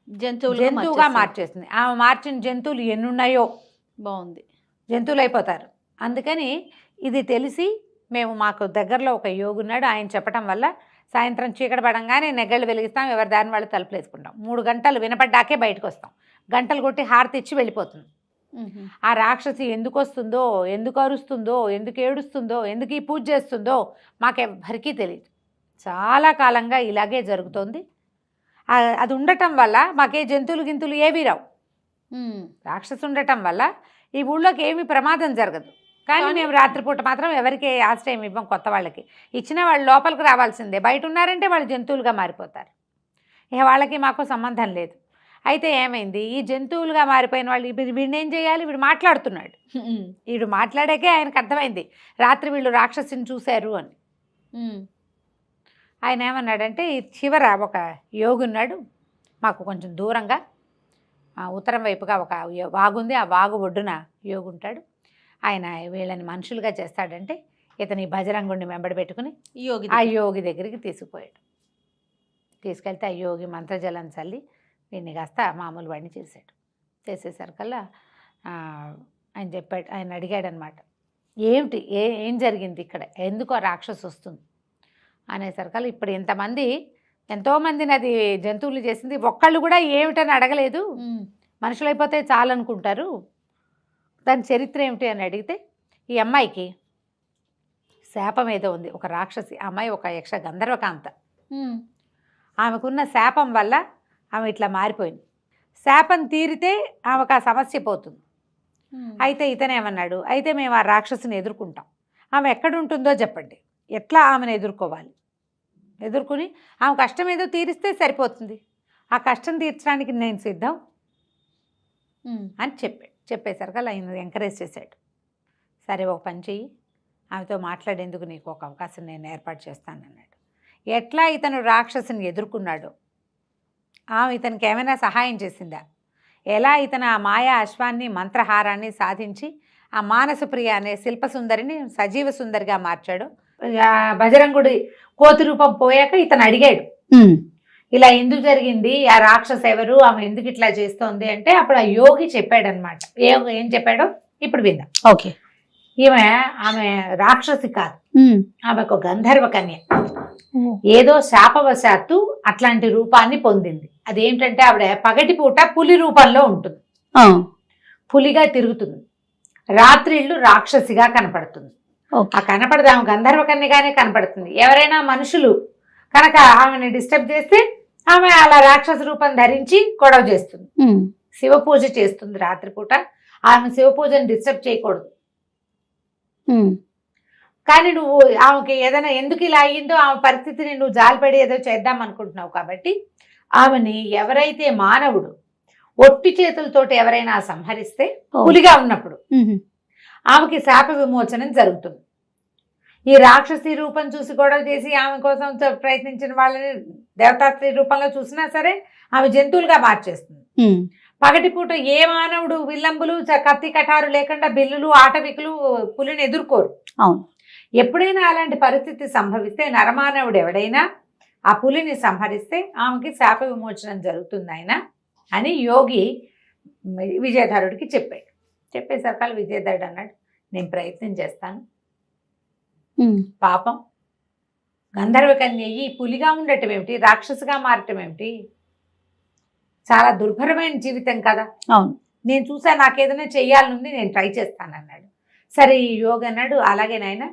జంతువుగా మార్చేస్తుంది. ఆమె మార్చిన జంతువులు ఎన్నున్నాయో బాగుంది, జంతువులు అయిపోతారు. అందుకని ఇది తెలిసి మేము మాకు దగ్గరలో ఒక యోగి ఉన్నాడు, ఆయన చెప్పడం వల్ల సాయంత్రం చీకటి పడంగానే నెగ్గళ్ళు వెలిగిస్తాం, ఎవరి దాని వాళ్ళు తలుపులు వేసుకుంటాం. 3 గంటలు వినపడ్డాకే బయటకు వస్తాం. గంటలు కొట్టి హారతి ఇచ్చి వెళ్ళిపోతుంది. ఆ రాక్షసి ఎందుకు వస్తుందో, ఎందుకు అరుస్తుందో, ఎందుకు ఏడుస్తుందో, ఎందుకు ఈ పూజ చేస్తుందో మాకెవ్వరికీ తెలియదు. చాలా కాలంగా ఇలాగే జరుగుతోంది. అది ఉండటం వల్ల మాకే జంతువులు గింతులు ఏవీ రావు. రాక్షసి ఉండటం వల్ల ఈ ఊళ్ళోకి ఏమీ ప్రమాదం జరగదు. కానీ మేము రాత్రిపూట మాత్రం ఎవరికి ఆశ్రయం ఇవ్వం. కొత్త వాళ్ళకి ఇచ్చిన వాళ్ళు లోపలికి రావాల్సిందే. బయట ఉన్నారంటే వాళ్ళు జంతువులుగా మారిపోతారు. ఇక వాళ్ళకి మాకు సంబంధం లేదు. అయితే ఏమైంది, ఈ జంతువులుగా మారిపోయిన వాళ్ళు వీడిని ఏం చేయాలి, వీడు మాట్లాడుతున్నాడు. వీడు మాట్లాడాకే ఆయనకు అర్థమైంది రాత్రి వీళ్ళు రాక్షసిని చూశారు అని. ఆయన ఏమన్నాడంటే, చివర ఒక యోగి ఉన్నాడు మాకు కొంచెం దూరంగా, ఉత్తరం వైపుగా ఒక వాగుంది, ఆ వాగు ఒడ్డున యోగి ఉంటాడు. ఆయన వీళ్ళని మనుషులుగా చేస్తాడంటే ఇతని బజరంగుడిని వెంబడి పెట్టుకుని ఆ యోగి దగ్గరికి తీసుకుపోయాడు. తీసుకెళ్తే ఆ యోగి మంత్రజలం చల్లి వీడిని కాస్త మామూలు వాడిని చేశాడు. చేసేసరికల్లా ఆయన చెప్పాడు, ఆయన అడిగాడనమాట, ఏమిటి ఏం జరిగింది ఇక్కడ, ఎందుకు ఆ రాక్షసు వస్తుంది అనేసరికల్లా ఇప్పుడు ఎంతోమందిని అది జంతువులు చేసింది, ఒక్కళ్ళు కూడా ఏమిటని అడగలేదు, మనుషులైపోతే చాలనుకుంటారు, దాని చరిత్ర ఏమిటి అని అడిగితే ఈ అమ్మాయికి శాపం ఏదో ఉంది. ఒక రాక్షసి అమ్మాయి, ఒక యక్ష గంధర్వకాంత, ఆమెకున్న శాపం వల్ల ఆమె ఇట్లా మారిపోయింది. శాపం తీరితే ఆమెకు ఆ సమస్య పోతుంది. అయితే ఇతనేమన్నాడు, అయితే మేము ఆ రాక్షసిని ఎదుర్కొంటాం, ఆమె ఎక్కడుంటుందో చెప్పండి, ఎట్లా ఆమెను ఎదుర్కోవాలి, ఎదుర్కొని ఆమె కష్టం ఏదో తీరిస్తే సరిపోతుంది, ఆ కష్టం తీర్చడానికి నేను సిద్ధం అని చెప్పేసరికి అలా ఆయన ఎంకరేజ్ చేశాడు. సరే ఒక పని చెయ్యి, ఆమెతో మాట్లాడేందుకు నీకు ఒక అవకాశం నేను ఏర్పాటు చేస్తానన్నాడు. ఎట్లా ఇతను రాక్షసుని ఎదుర్కొన్నాడో, ఆమె ఇతనికి ఏమైనా సహాయం చేసిందా, ఎలా ఇతను ఆ మాయా అశ్వాన్ని మంత్రహారాన్ని సాధించి ఆ మానసప్రియ అనే శిల్పసుందరిని సజీవ సుందరిగా మార్చాడు. బజరంగుడి కోతి రూపం పోయాక ఇతను అడిగాడు, ఇలా ఎందుకు జరిగింది, ఆ రాక్షస ఎవరు, ఆమె ఎందుకు ఇట్లా చేస్తోంది అంటే అప్పుడు ఆ యోగి చెప్పాడనమాట. ఏం చెప్పాడో ఇప్పుడు విందాం. ఓకే. ఆమె రాక్షసి కాదు, ఆమె ఒక గంధర్వ కన్య. ఏదో శాపవశాత్తు అట్లాంటి రూపాన్ని పొందింది. అదేంటంటే ఆవిడ పగటిపూట పులి రూపంలో ఉంటుంది, పులిగా తిరుగుతుంది, రాత్రిళ్ళు రాక్షసిగా కనపడుతుంది. ఆ కనపడదు, ఆమె గంధర్వ కన్యగానే కనపడుతుంది. ఎవరైనా మనుషులు కనుక ఆమెను డిస్టర్బ్ చేస్తే ఆమె అలా రాక్షస రూపం ధరించి గొడవ చేస్తుంది, శివ పూజ చేస్తుంది రాత్రిపూట. ఆమె శివ పూజను డిస్టర్బ్ చేయకూడదు. కానీ నువ్వు ఆమెకి ఏదైనా ఎందుకు ఇలా అయ్యిందో ఆమె పరిస్థితిని నువ్వు జాలిపడి ఏదో చేద్దాం అనుకుంటున్నావు కాబట్టి ఆమెని ఎవరైతే మానవుడు ఒట్టి చేతులతోటి ఎవరైనా సంహరిస్తే పులిగా ఉన్నప్పుడు ఆమెకి శాప విమోచనం జరుగుతుంది. ఈ రాక్షసి రూపం చూసి గొడవ చేసి ఆమె కోసం ప్రయత్నించిన వాళ్ళని దేవతాస్త్రీ రూపంలో చూసినా సరే ఆమె జంతువులుగా మార్చేస్తుంది. పగటిపూట ఏ మానవుడు విల్లంబులు కత్తి కటారు లేకుండా బిల్లులు ఆటవికులు పులిని ఎదుర్కోరు. అవును. ఎప్పుడైనా అలాంటి పరిస్థితి సంభవిస్తే నరమానవుడు ఎవడైనా ఆ పులిని సంహరిస్తే ఆమెకి శాప విమోచనం జరుగుతుంది ఆయన అని యోగి విజయధరుడికి చెప్పాడు. చెప్పేసరికి విజయధరుడు అన్నాడు, నేను ప్రయత్నం చేస్తాను. పాపం గంధర్వ కన్య పులిగా ఉండటం ఏమిటి, రాక్షసుగా మారటం ఏమిటి, చాలా దుర్భరమైన జీవితం కదా. అవును, నేను చూసా, నాకేదైనా చెయ్యాలనుంది, నేను ట్రై చేస్తానన్నాడు. సరే ఈ యోగి అన్నాడు, అలాగే నాయన,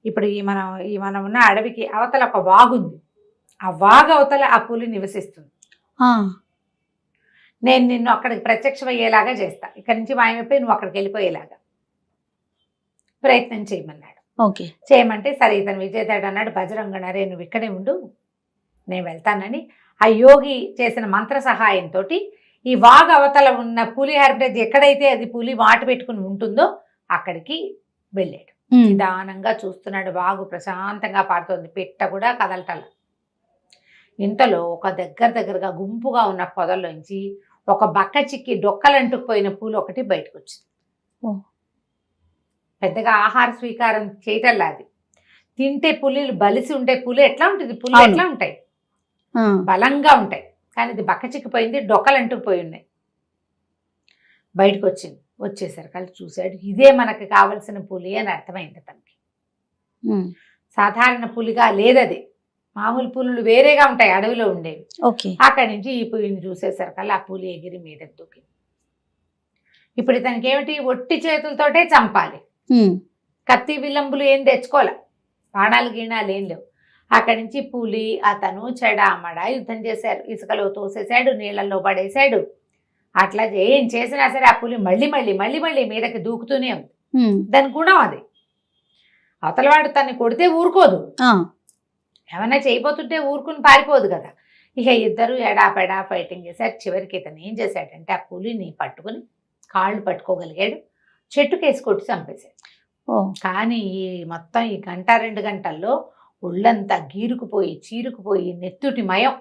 ఇప్పుడు ఈ మనం ఉన్న అడవికి అవతల ఒక వాగుంది, ఆ వాగు అవతల ఆ పులి నివసిస్తుంది. నేను నిన్ను అక్కడికి ప్రత్యక్షమయ్యేలాగా చేస్తా, ఇక్కడి నుంచి మాయమైపోయి నువ్వు అక్కడికి వెళ్ళిపోయేలాగా ప్రయత్నం చేయమన్నాడు. ఓకే. చేయమంటే సరే ఇతను విజేతాడు అన్నాడు. బజరంగనరే నువ్వు ఇక్కడే ఉండు, నేను వెళ్తానని ఆ యోగి చేసిన మంత్ర సహాయంతో ఈ వాగ్ అవతల ఉన్న పులి హెర్బిటేజ్ ఎక్కడైతే అది పులి వాటు పెట్టుకుని ఉంటుందో అక్కడికి వెళ్ళాడు. నిదానంగా చూస్తున్నాడు. వాగు ప్రశాంతంగా పారుతోంది, పిట్ట కూడా కదలటల. ఇంతలో ఒక దగ్గరగా గుంపుగా ఉన్న పొదల్లోంచి ఒక బక్క చిక్కి డొక్కలంటుకుపోయిన పూలు ఒకటి బయటకు వచ్చింది. పెద్దగా ఆహార స్వీకారం చేయటల్లా, అది తింటే పులిలు బలిసి ఉంటే పులి ఎట్లా ఉంటుంది, పులి ఎట్లా ఉంటాయి, బలంగా ఉంటాయి. కానీ ఇది బక్క చిక్కిపోయింది, డొక్కలంటుకుపోయి ఉన్నాయి. బయటకు వచ్చింది. వచ్చేసరికి వాళ్ళు చూశాడు, ఇదే మనకి కావలసిన పులి అని అర్థమైంది తనకి. సాధారణ పులిగా లేదది, మామూలు పులులు వేరేగా ఉంటాయి, అడవిలో ఉండేవి. అక్కడి నుంచి ఈ పులిని చూసేసరికల్లా ఆ పులి ఎగిరి మీద దూకింది. ఇప్పుడు ఇతనికి ఏమిటి, ఒట్టి చేతులతోటే చంపాలి, కత్తి విల్లంబులు ఏం తెచ్చుకోలే, బాణాలు గీణాలు ఏం లేవు. అక్కడి నుంచి పులి అతను చెడామడా యుద్ధం చేశారు. ఇసుకలో తోసేశాడు, నీళ్ళల్లో పడేశాడు. అట్లా ఏం చేసినా సరే ఆ పులి మళ్ళీ మీదకి దూకుతూనే ఉంది. దాని గుణం అది. అవతలవాడు తన్ని కొడితే ఊరుకోదు, ఏమన్నా చేయబోతుంటే ఊరుకుని పారిపోదు కదా. ఇక ఇద్దరు ఎడాపెడా ఫైటింగ్ చేశారు. చివరికి ఇతను ఏం చేశాడంటే ఆ పులిని పట్టుకుని కాళ్ళు పట్టుకోగలిగాడు, చెట్టుకేసి కొట్టి చంపేశాడు. కానీ ఈ మొత్తం ఈ గంట 2 గంటల్లో ఒళ్ళంతా గీరుకుపోయి చీరుకుపోయి నెత్తుటి మయం.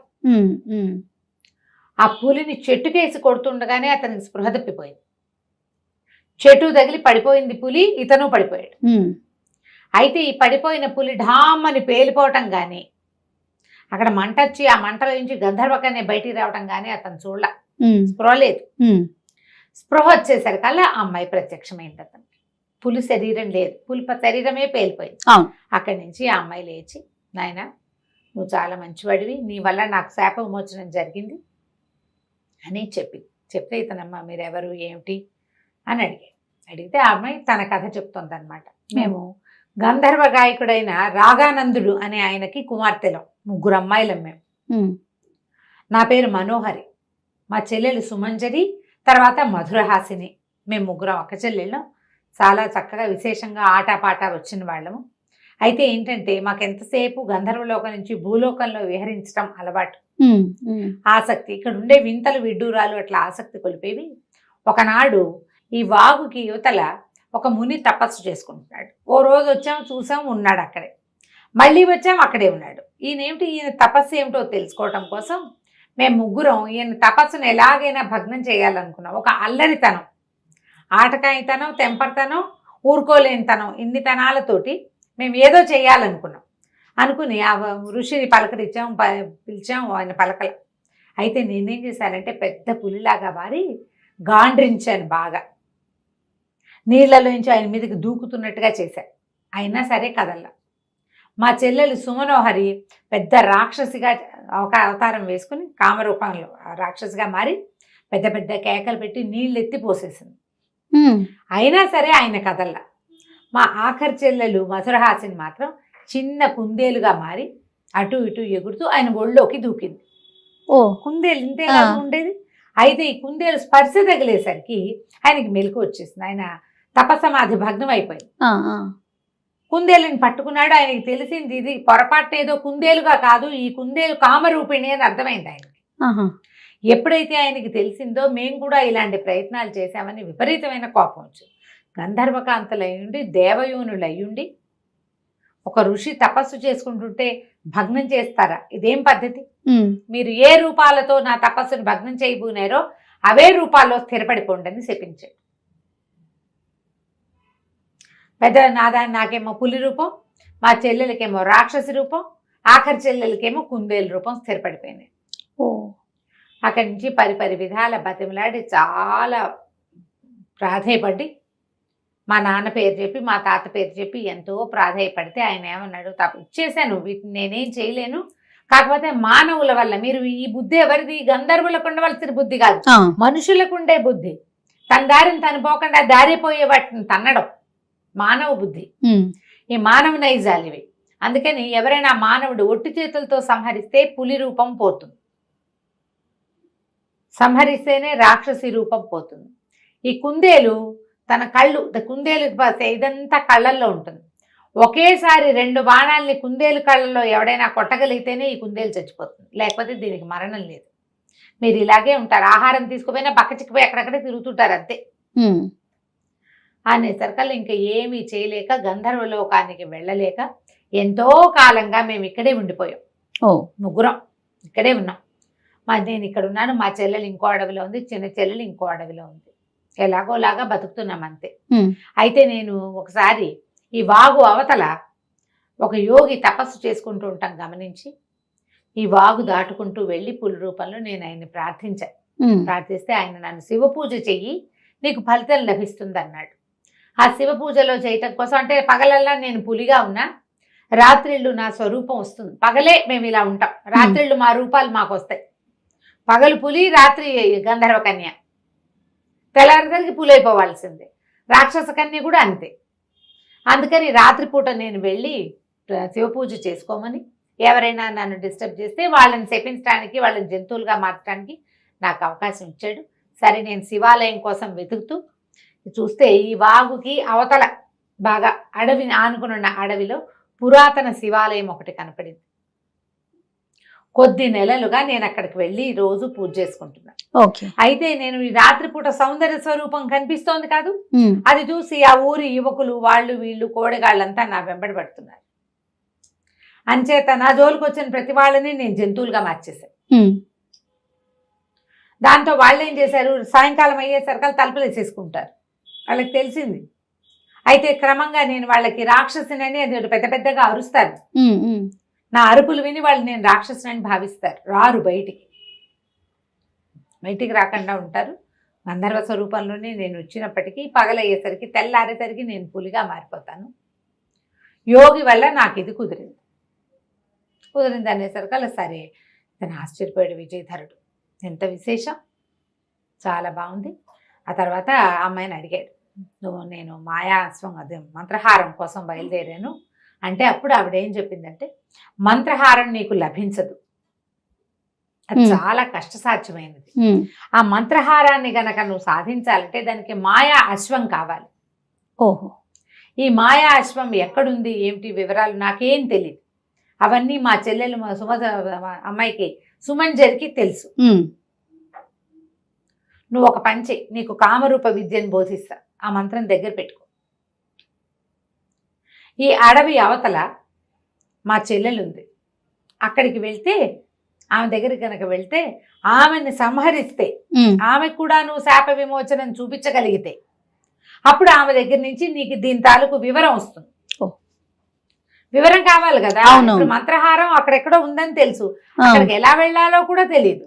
ఆ పులిని చెట్టుకేసి కొడుతుండగానే అతనికి స్పృహ తప్పిపోయింది. చెట్టు తగిలి పడిపోయింది పులి, ఇతను పడిపోయాడు. అయితే ఈ పడిపోయిన పులి ఢామ్మని పేలిపోవటం కానీ, అక్కడ మంట వచ్చి ఆ మంటల నుంచి గంధర్వకన్య బయటికి రావటం కానీ అతను చూడలే, స్పృహ లేదు. స్పృహ వచ్చేసరికల్లా ఆ అమ్మాయి ప్రత్యక్షమైంది అతనికి. పులి శరీరం లేదు, పులి శరీరమే పేలిపోయింది. అక్కడి నుంచి ఆ అమ్మాయి లేచి, నాయన నువ్వు చాలా మంచివాడివి, నీ వల్ల నాకు శాప విమోచనం జరిగింది అని చెప్తే ఇతనమ్మ మీరెవరు ఏమిటి అని అడిగితే ఆ అమ్మాయి తన కథ చెప్తుంది అనమాట. మేము గంధర్వ గాయకుడైన రాగానందుడు అనే ఆయనకి కుమార్తెలం, 3 అమ్మాయిలం మేము. నా పేరు మనోహరి, మా చెల్లెలు సుమంజరి, తర్వాత మధురహాసిని. మేము 3 అక్క చెల్లెళ్ళం. చాలా చక్కగా విశేషంగా ఆటపాట వచ్చిన వాళ్ళము. అయితే ఏంటంటే మాకెంతసేపు గంధర్వలోకం నుంచి భూలోకంలో విహరించడం అలవాటు, ఆసక్తి. ఇక్కడ ఉండే వింతలు విడ్డూరాలు అట్లా ఆసక్తి కొలిపేవి. ఒకనాడు ఈ వాగుకి యువతల ఒక ముని తపస్సు చేసుకుంటున్నాడు. ఓ రోజు వచ్చాం, చూసాం, ఉన్నాడు అక్కడే. మళ్ళీ వచ్చాం, అక్కడే ఉన్నాడు. ఈయన తపస్సు ఏమిటో తెలుసుకోవటం కోసం మేము 3 ఈయన తపస్సును ఎలాగైనా భగ్నం చేయాలనుకున్నాం. ఒక అల్లరితనం, ఆటకాయితనం, తెంపర్తనం, ఊరుకోలేనితనం, ఇన్ని తనాలతోటి మేము ఏదో చేయాలనుకున్నాం. అనుకుని ఆ ఋషిని పిలిచాం, ఆయన పలకల. అయితే నేనేం చేశానంటే పెద్ద పులిలాగా మారి గాండ్రించాను బాగా, నీళ్లలోంచి ఆయన మీదకి దూకుతున్నట్టుగా చేశాను. అయినా సరే కదల్లా. మా చెల్లెలు సుమనోహరి పెద్ద రాక్షసిగా ఒక అవతారం వేసుకుని కామరూపంలో రాక్షసిగా మారి పెద్ద కేకలు పెట్టి నీళ్ళు ఎత్తి పోసేసింది. అయినా సరే ఆయన కదల్లా. మా ఆఖరి చెల్లెలు మధురహాసిని మాత్రం చిన్న కుందేలుగా మారి అటు ఇటు ఎగురుతూ ఆయన ఒళ్ళోకి దూకింది. కుందేలు ఇంతే ఉండేది. అయితే ఈ కుందేలు స్పర్శ తగిలేసరికి ఆయనకి మెలకు వచ్చేసింది. ఆయన తపసమాధి భగ్నం అయిపోయింది. కుందేలుని పట్టుకున్నాడు. ఆయనకి తెలిసింది ఇది పొరపాటు ఏదో కుందేలుగా కాదు, ఈ కుందేలు కామరూపిణి అని అర్థమైంది ఆయనకి. ఎప్పుడైతే ఆయనకి తెలిసిందో మేము కూడా ఇలాంటి ప్రయత్నాలు చేశామని విపరీతమైన కోపం వచ్చింది. గంధర్వకాంతలయ్యుండి దేవయోనులయ్యుండి ఒక ఋషి తపస్సు చేసుకుంటుంటే భగ్నం చేస్తారా? ఇదేం పద్ధతి? మీరు ఏ రూపాలతో నా తపస్సును భగ్నం చేయబోనారో అవే రూపాల్లో స్థిరపడిపోండి అని శపించాడు. నాకేమో పులి రూపం, మా చెల్లెలకేమో రాక్షసి రూపం, ఆఖరి చెల్లెలకేమో కుందేలు రూపం స్థిరపడిపోయినాయి. అక్కడి నుంచి పరిపరి విధాల బతిమలాడి చాలా ప్రాధేయపడి మా నాన్న పేరు చెప్పి మా తాత పేరు చెప్పి ఎంతో ప్రాధేయపడితే ఆయన ఏమన్నాడు, ఇచ్చేసాను, వీటిని నేనేం చేయలేను, కాకపోతే మానవుల వల్ల మీరు ఈ బుద్ధి ఎవరిది? గంధర్వులకు ఉండవలసిన బుద్ధి కాదు, మనుషులకు ఉండే బుద్ధి. తన దారిని తను పోకుండా దారిపోయే వాటిని తన్నడం మానవ బుద్ధి. ఈ మానవ నైజాలు ఇవి. అందుకని ఎవరైనా మానవుడు ఒట్టి చేతులతో సంహరిస్తే పులి రూపం పోతుంది. సంహరిస్తేనే రాక్షసి రూపం పోతుంది. ఈ కుందేలు తన కళ్ళు, కుందేలు ఇదంతా కళ్ళల్లో ఉంటుంది. ఒకేసారి 2 బాణాలని కుందేలు కళ్ళల్లో ఎవడైనా కొట్టగలిగితేనే ఈ కుందేలు చచ్చిపోతుంది, లేకపోతే దీనికి మరణం లేదు. మీరు ఇలాగే ఉంటారు, ఆహారం తీసుకుపోయినా బక్కచిక్కిపోయి అక్కడక్కడే తిరుగుతుంటారు అంతే. అనేసరికల్లా ఇంకా ఏమీ చేయలేక గంధర్వలోకానికి వెళ్ళలేక ఎంతో కాలంగా మేము ఇక్కడే ఉండిపోయాం. ముగ్గురం ఇక్కడే ఉన్నాం. నేను ఇక్కడ ఉన్నాను, మా చెల్లెలు ఇంకో అడవిలో ఉంది, చిన్న చెల్లెలు ఇంకో అడవిలో ఉంది. ఎలాగోలాగా బతుకుతున్నాం అంతే. అయితే నేను ఒకసారి ఈ వాగు అవతల ఒక యోగి తపస్సు చేసుకుంటూ ఉంటాం గమనించి, ఈ వాగు దాటుకుంటూ వెళ్ళి పులి రూపంలో నేను ఆయన్ని ప్రార్థించాను. ప్రార్థిస్తే ఆయన నన్ను శివ పూజ చెయ్యి, నీకు ఫలితం లభిస్తుంది అన్నాడు. ఆ శివ పూజలో చేయటం కోసం, అంటే పగలల్లా నేను పులిగా ఉన్నా, రాత్రిళ్ళు నా స్వరూపం వస్తుంది. పగలే మేము ఇలా ఉంటాం, రాత్రిళ్ళు మా రూపాలు మాకు వస్తాయి. పగలు పులి, రాత్రి గంధర్వ కన్య, తెల్లారిసరికి పులి అయిపోవాల్సిందే. రాక్షస కన్య కూడా అంతే. అందుకని రాత్రిపూట నేను వెళ్ళి శివ పూజ చేసుకోమని, ఎవరైనా నన్ను డిస్టర్బ్ చేస్తే వాళ్ళని శపించడానికి, వాళ్ళని జంతువులుగా మార్చడానికి నాకు అవకాశం ఇచ్చాడు. సరే, నేను శివాలయం కోసం వెతుకుతూ చూస్తే ఈ వాగుకి అవతల బాగా అడవిని ఆనుకున్న అడవిలో పురాతన శివాలయం ఒకటి కనపడింది. కొద్ది నెలలుగా నేను అక్కడికి వెళ్ళి రోజు పూజ చేసుకుంటున్నాను. అయితే నేను ఈ రాత్రిపూట సౌందర్య స్వరూపం కనిపిస్తోంది కాదు, అది చూసి ఆ ఊరి యువకులు, వాళ్ళు వీళ్ళు కోడగాళ్ళంతా నా వెంబడి పడుతున్నారు. అంచేత నా జోలికి వచ్చిన ప్రతి వాళ్ళని నేను జంతువులుగా మార్చేశాను. దాంతో వాళ్ళు ఏం చేశారు, సాయంకాలం అయ్యేసరికి తలుపులు వేసేసుకుంటారు. వాళ్ళకి తెలిసింది. అయితే క్రమంగా నేను వాళ్ళకి రాక్షసునని అది పెద్ద పెద్దగా అరుస్తాను. నా అరుపులు విని వాళ్ళు నేను రాక్షసునని భావిస్తారు. రారు, బయటికి రాకుండా ఉంటారు. గంధర్వ స్వరూపంలోనే నేను వచ్చినప్పటికీ పగలయ్యేసరికి, తెల్లారేసరికి నేను పులిగా మారిపోతాను. యోగి వల్ల నాకు ఇది కుదిరింది అనేసరికి అలా సరే. తను ఆశ్చర్యపోయాడు విజయధరుడు. ఎంత విశేషం, చాలా బాగుంది. ఆ తర్వాత అమ్మాయిని అడిగాడు, నేను మాయాస్వం అదే మంత్రహారం కోసం బయలుదేరాను అంటే, అప్పుడు ఆవిడేం చెప్పిందంటే, మంత్రహారం నీకు లభించదు, అది చాలా కష్టసాధ్యమైనది. ఆ మంత్రహారాన్ని గనక నువ్వు సాధించాలంటే దానికి మాయా అశ్వం కావాలి. ఈ మాయా అశ్వం ఎక్కడుంది, ఏమిటి వివరాలు నాకేం తెలియదు. అవన్నీ మా చెల్లెలు అమ్మాయికి సుమంజరికి తెలుసు. నువ్వు ఒక పని చెయ్యి, నీకు కామరూప విద్యను బోధిస్తా, ఆ మంత్రం దగ్గర పెట్టుకో. ఈ అడవి అవతల మా చెల్లెలు ఉంది, అక్కడికి వెళ్తే, ఆమె దగ్గరికి కనుక వెళ్తే, ఆమెని సంహరిస్తే, ఆమెకు కూడా నువ్వు శాప విమోచనం చూపించగలిగితే, అప్పుడు ఆమె దగ్గర నుంచి నీకు దీని తాలూకు వివరం వస్తుంది. వివరం కావాలి కదా. ఇప్పుడు మంత్రహారం అక్కడెక్కడో ఉందని తెలుసు, అక్కడికి ఎలా వెళ్ళాలో కూడా తెలియదు.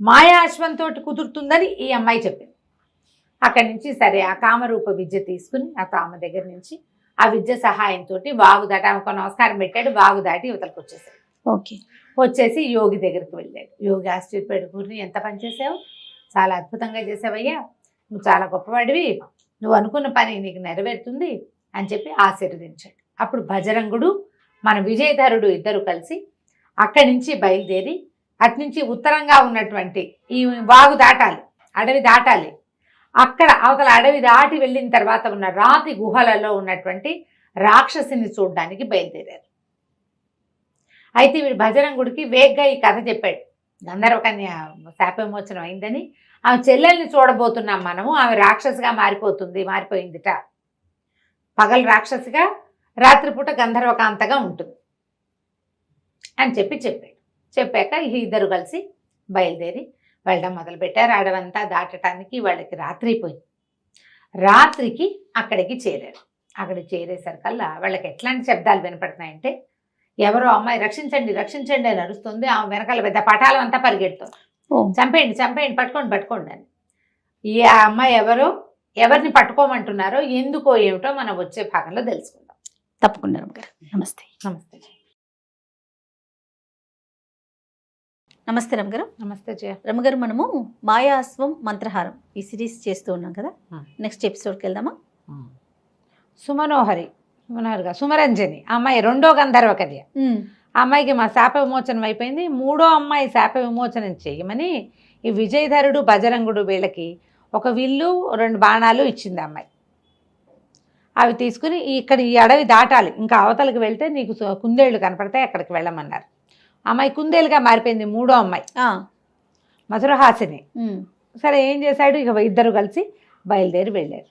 మాయా అశ్వంతో కుదురుతుందని ఈ అమ్మాయి చెప్పింది. అక్కడి నుంచి సరే ఆ కామరూప విద్య తీసుకుని ఆమె దగ్గర నుంచి ఆ విద్య సహాయంతో వాగు దాటి, ఆమెకు నమస్కారం పెట్టాడు, వాగు దాటి ఇవతలకు వచ్చేసాడు. వచ్చేసి యోగి దగ్గరికి వెళ్ళాడు. యోగి ఆశ్చర్యపోయాడు, గురిని ఎంత పని చేసావు, చాలా అద్భుతంగా చేసావయ్యా, నువ్వు చాలా గొప్పవాడివి, నువ్వు అనుకున్న పని నీకు నెరవేరుతుంది అని చెప్పి ఆశీర్వదించాడు. అప్పుడు భజరంగుడు, మన విజయధరుడు ఇద్దరు కలిసి అక్కడి నుంచి బయలుదేరి అట్నుంచి ఉత్తరంగా ఉన్నటువంటి ఈ వాగు దాటాలి, అడవి దాటాలి. అక్కడ అవతల అడవి దాటి వెళ్ళిన తర్వాత ఉన్న రాతి గుహలలో ఉన్నటువంటి రాక్షసిని చూడడానికి బయలుదేరారు. అయితే వీడు భజరంగుడికి వేగ్గా ఈ కథ చెప్పాడు. గంధర్వ కన్య శాప విమోచనం అయిందని, ఆమె చెల్లెల్ని చూడబోతున్నాం మనము, ఆమె రాక్షసిగా మారిపోయిందిట. పగలు రాక్షసిగా, రాత్రిపూట గంధర్వకాంతగా ఉంటుంది అని చెప్పాడు. చెప్పాక ఇద్దరు కలిసి బయలుదేరి వెళ్ళడం మొదలుపెట్టారు. అడవంతా దాటడానికి వాళ్ళకి రాత్రి అయిపోయింది. రాత్రికి అక్కడికి చేరారు. అక్కడికి చేరేసరికల్లా వాళ్ళకి ఎట్లాంటి శబ్దాలు వినపడుతున్నాయంటే, ఎవరో అమ్మాయి రక్షించండి రక్షించండి అని అరుస్తుంది. ఆమె వెనకాల పెద్ద పటాలం అంతా పరిగెడుతుంది, చంపేయండి పట్టుకోండి అని. ఈ అమ్మాయి ఎవరిని పట్టుకోమంటున్నారో, ఎందుకో ఏమిటో మనం వచ్చే భాగంలో తెలుసుకుందాం. తప్పకుండా రమ్మగారు. నమస్తే. నమస్తే రమ్మగారు. నమస్తే జయ. రమ్మగారు, మనము మాయాస్వం మంత్రహారం ఈ సిరీస్ చేస్తూ ఉన్నాం కదా, నెక్స్ట్ ఎపిసోడ్కి వెళ్దామా? సుమనోహరిగా సుమరంజని అమ్మాయి రెండో గంధర్వ కన్య. ఆ అమ్మాయికి మా శాప విమోచనం అయిపోయింది. మూడో అమ్మాయి శాప విమోచనం చేయమని ఈ విజయధరుడు బజరంగుడు వీళ్ళకి ఒక విల్లు 2 బాణాలు ఇచ్చింది అమ్మాయి. అవి తీసుకుని ఇక్కడ ఈ అడవి దాటాలి, ఇంకా అవతలకి వెళ్తే నీకు కుందేళ్ళు కనపడతాయి, అక్కడికి వెళ్ళమన్నారు. అమ్మాయి కుందేలుగా మారిపోయింది, మూడో అమ్మాయి మధురహాసిని. సరే ఏం చేశాడు, ఇక ఇద్దరు కలిసి బయలుదేరి వెళ్ళారు.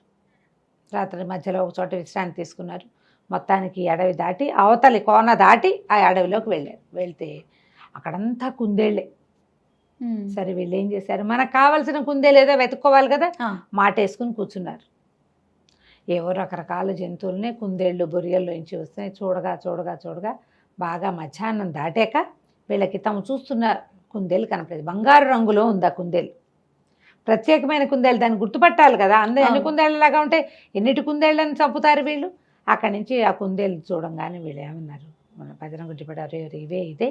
రాత్రి మధ్యలో ఒక చోట విశ్రాంతి తీసుకున్నారు. మొత్తానికి అడవి దాటి అవతలి కోన దాటి ఆ అడవిలోకి వెళ్ళారు. వెళ్తే అక్కడంతా కుందేళ్ళే. సరే వీళ్ళు ఏం చేశారు, మనకు కావాల్సిన కుందేలు ఏదో వెతుక్కోవాలి కదా, మాటేసుకుని కూర్చున్నారు. ఏవో రకరకాల జంతువులనే కుందేళ్ళు బొరియల్లోంచి వస్తున్నాయి. చూడగా చూడగా చూడగా బాగా మధ్యాహ్నం దాటాక వీళ్ళకి తాము చూస్తున్న కుందేలు కనపడేది. బంగారు రంగులో ఉంది ఆ కుందేలు, ప్రత్యేకమైన కుందేలు, దాన్ని గుర్తుపట్టాలి కదా. అందరూ ఎన్ని కుందేళ్ళలాగా ఉంటే ఎన్నిటి కుందేళ్ళని చంపుతారు వీళ్ళు. అక్కడి నుంచి ఆ కుందేలు చూడంగానే వీళ్ళు ఏమన్నారు, మన బజరంగ గుడ్డిపడారు, ఇవే ఇదే,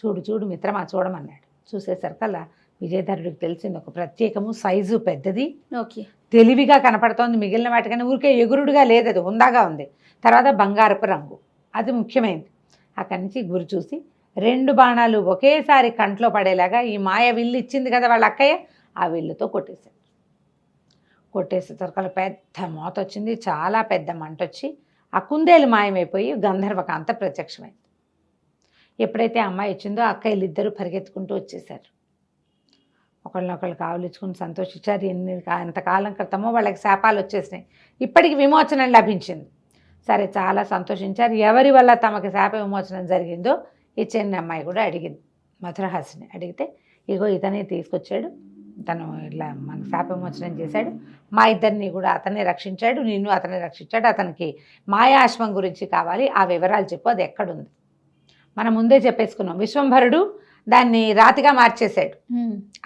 చూడు చూడు మిత్రమా చూడమన్నాడు. చూసేసరికల్లా విజయధరుడికి తెలిసింది, ఒక ప్రత్యేకము, సైజు పెద్దది, తెలివిగా కనపడుతోంది. మిగిలిన వాటికన్నా ఊరికే ఎగురుడుగా లేదు, అది హుందాగా ఉంది. తర్వాత బంగారపు రంగు, అది ముఖ్యమైనది. అక్కడి నుంచి గురి చూసి 2 బాణాలు ఒకేసారి కంట్లో పడేలాగా ఈ మాయ విల్లు ఇచ్చింది కదా వాళ్ళ అక్కయ్య, ఆ విల్లుతో కొట్టేశాడు. కొట్టేసేసరికి పెద్ద మోత వచ్చింది, చాలా పెద్ద మంట వచ్చి ఆ కుందేలు మాయమైపోయి గంధర్వకాంత ప్రత్యక్షమైంది. ఎప్పుడైతే అమ్మాయి వచ్చిందో అక్కయ్యలు ఇద్దరు పరిగెత్తుకుంటూ వచ్చేసారు. ఒకళ్ళనొకళ్ళు కావలించుకుని సంతోషించారు. ఎంతకాలం క్రితమో వాళ్ళకి శాపాలు వచ్చేసినాయి, ఇప్పటికి విమోచనం లభించింది. సరే చాలా సంతోషించారు. ఎవరి వల్ల తమకి శాప విమోచనం జరిగిందో ఈ చిన్న అమ్మాయి కూడా అడిగింది. మధురహాసిని అడిగితే, ఇగో ఇతనే తీసుకొచ్చాడు, తను ఇట్లా మనకు శాప విమోచనం చేశాడు, మా ఇద్దరిని కూడా అతనే రక్షించాడు, నిన్ను అతనే రక్షించాడు, అతనికి మాయాశ్వం గురించి కావాలి, ఆ వివరాలు చెప్పు, అది ఎక్కడుంది. మనం ముందే చెప్పేసుకున్నాం, విశ్వంభరుడు దాన్ని రాతిగా మార్చేశాడు.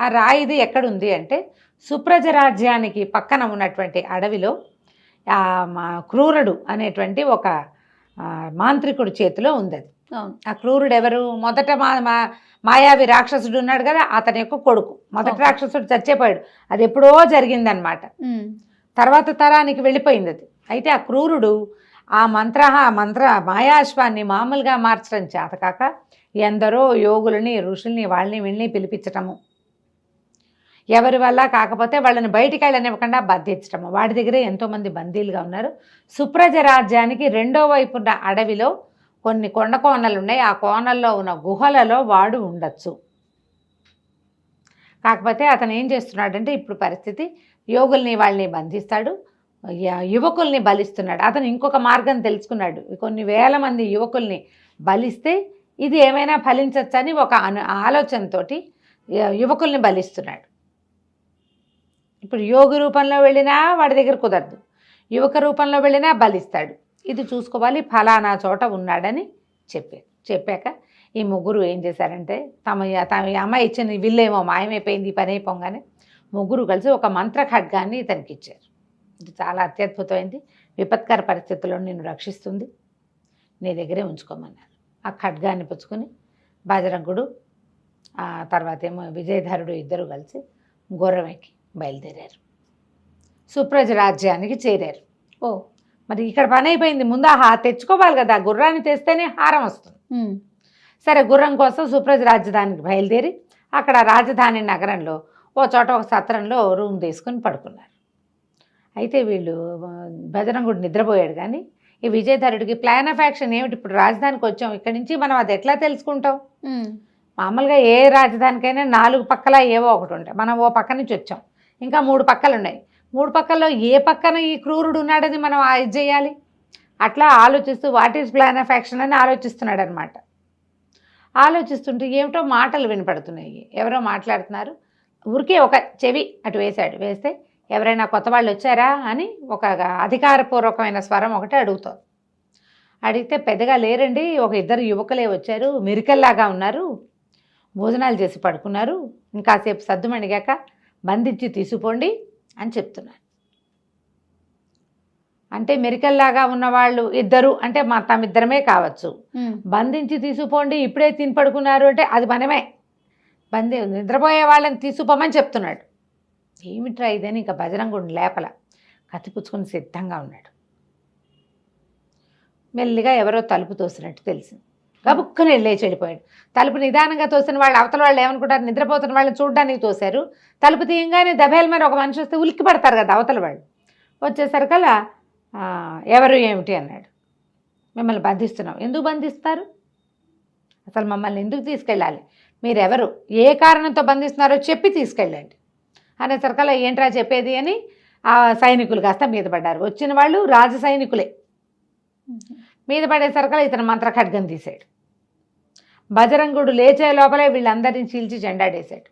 ఆ రాయిది ఎక్కడుంది అంటే సుప్రజ రాజ్యానికి పక్కన ఉన్నటువంటి అడవిలో క్రూరుడు అనేటువంటి ఒక మాంత్రికుడి చేతిలో ఉంది అది. ఆ క్రూరుడు ఎవరు, మొదట మాయావి రాక్షసుడు ఉన్నాడు కదా, అతని యొక్క కొడుకు. మొదటి రాక్షసుడు చచ్చిపోయాడు, అది ఎప్పుడో జరిగిందనమాట. తర్వాత తరానికి వెళ్ళిపోయింది అది. అయితే ఆ క్రూరుడు ఆ మంత్ర మాయాశ్వాన్ని మామూలుగా మార్చడం చేతకాక ఎందరో యోగులని ఋషుల్ని వాళ్ళని వీళ్ళని పిలిపించటము, ఎవరి వల్ల కాకపోతే వాళ్ళని బయటికి వెళ్ళనివ్వకుండా బంధించటము. వాడి దగ్గరే ఎంతోమంది బందీలుగా ఉన్నారు. సుప్రజ రాజ్యానికి 2వ వైపు ఉన్న అడవిలో కొన్ని కొండ కోనలు ఉన్నాయి, ఆ కోనల్లో ఉన్న గుహలలో వాడు ఉండొచ్చు. కాకపోతే అతను ఏం చేస్తున్నాడంటే, ఇప్పుడు పరిస్థితి యోగుల్ని వాళ్ళని బంధిస్తాడు, యువకుల్ని బలిస్తున్నాడు. అతను ఇంకొక మార్గం తెలుసుకున్నాడు, కొన్ని వేల మంది యువకుల్ని బలిస్తే ఇది ఏమైనా ఫలించచ్చని ఒక ఆలోచనతో యువకుల్ని బలిస్తున్నాడు. ఇప్పుడు యోగి రూపంలో వెళ్ళినా వాడి దగ్గర కుదరదు, యువక రూపంలో వెళ్ళినా బలిస్తాడు. ఇది చూసుకోవాలి, ఫలానా చోట ఉన్నాడని చెప్పాక ఈ ముగ్గురు ఏం చేశారంటే, తమ అమ్మాయి ఇచ్చిన విల్లేమో మాయమైపోయింది, పని అయిపోగానే ముగ్గురు కలిసి ఒక మంత్ర ఖడ్గాన్ని ఇతనికి ఇచ్చారు. ఇది చాలా అత్యద్భుతమైంది, విపత్కర పరిస్థితుల్లో నిన్ను రక్షిస్తుంది, నీ దగ్గరే ఉంచుకోమన్నారు. ఆ ఖడ్గాన్ని పుచ్చుకొని బజరంగుడు ఆ తర్వాత ఏమో విజయధరుడు ఇద్దరు కలిసి గుర్రం ఎక్కి బయలుదేరారు, సుప్రజ రాజ్యానికి చేరారు. మరి ఇక్కడ పని అయిపోయింది, ముందు తెచ్చుకోవాలి కదా, గుర్రాన్ని తెస్తేనే హారం వస్తుంది. సరే గుర్రం కోసం సుప్రజ రాజధానికి బయలుదేరి అక్కడ రాజధాని నగరంలో ఓ చోట ఒక సత్రంలో రూమ్ తీసుకుని పడుకున్నారు. అయితే వీళ్ళు బజరంగుడు నిద్రపోయాడు, కానీ ఈ విజయధరుడికి ప్లాన్ ఆఫ్ యాక్షన్ ఏమిటి, ఇప్పుడు రాజధానికి వచ్చాం, ఇక్కడి నుంచి మనం అది ఎట్లా తెలుసుకుంటాం. మామూలుగా ఏ రాజధానికైనా 4 పక్కల ఏవో ఒకటి ఉంటాయి, మనం ఓ పక్క నుంచి వచ్చాం, ఇంకా 3 పక్కలు ఉన్నాయి, 3 పక్కల్లో ఏ పక్కన ఈ క్రూరుడు ఉన్నాడని మనం ఇది చేయాలి. అట్లా ఆలోచిస్తూ what is plan of action అని ఆలోచిస్తున్నాడు అనమాట. ఆలోచిస్తుంటే ఏమిటో మాటలు వినపడుతున్నాయి, ఎవరో మాట్లాడుతున్నారు. ఊరికే ఒక చెవి అటు వేశాడు, వేస్తే ఎవరైనా కొత్త వాళ్ళు వచ్చారా అని ఒక అధికారపూర్వకమైన స్వరం ఒకటి అడుగుతుంది. అడిగితే పెద్దగా లేరండి, ఒక 2 యువకులే వచ్చారు, మెరికల్లాగా ఉన్నారు, భోజనాలు చేసి పడుకున్నారు, ఇంకాసేపు సద్దుమణిగాక బంధించి తీసుకుపోండి అని చెప్తున్నారు. అంటే మెరికల్లాగా ఉన్నవాళ్ళు 2 అంటే తమిద్దరమే కావచ్చు, బంధించి తీసుకుపోండి ఇప్పుడే తిని పడుకున్నారు అంటే అది మనమే, నిద్రపోయే వాళ్ళని తీసుకుపోమని చెప్తున్నాడు. ఏమిట్రా ఇదని ఇంకా బజరంగుడిని లేపల, కత్తి పుచ్చుకొని సిద్ధంగా ఉన్నాడు. మెల్లిగా ఎవరో తలుపు తోసినట్టు తెలిసింది. గబుక్కుని లేచి వెళ్ళిపోయాడు. తలుపు నిదానంగా తోసిన వాళ్ళు అవతల వాళ్ళు ఏమనుకుంటారు, నిద్రపోతున్న వాళ్ళని చూడడానికి తోశారు. తలుపు తీయంగానే దబేలమని ఒక మనిషి వస్తే ఉలిక్కి పడతారు కదా అవతల వాళ్ళు. వచ్చేసరికల్లా ఎవరు ఏమిటి అన్నాడు. మిమ్మల్ని బంధిస్తున్నాం. ఎందుకు బంధిస్తారు, అసలు మమ్మల్ని ఎందుకు తీసుకెళ్ళాలి, మీరెవరు, ఏ కారణంతో బంధిస్తున్నారో చెప్పి తీసుకెళ్ళండి అనేసరికల్లా ఏంట్రా చెప్పేది అని ఆ సైనికులు కాస్త మీద పడ్డారు. వచ్చిన వాళ్ళు రాజ సైనికులే. మీద పడేసరికల్లా ఇతను మంత్ర ఖడ్గం తీశాడు. బజరంగుడు లేచే లోపలే వీళ్ళందరినీ చీల్చి చెండాడేశాడు.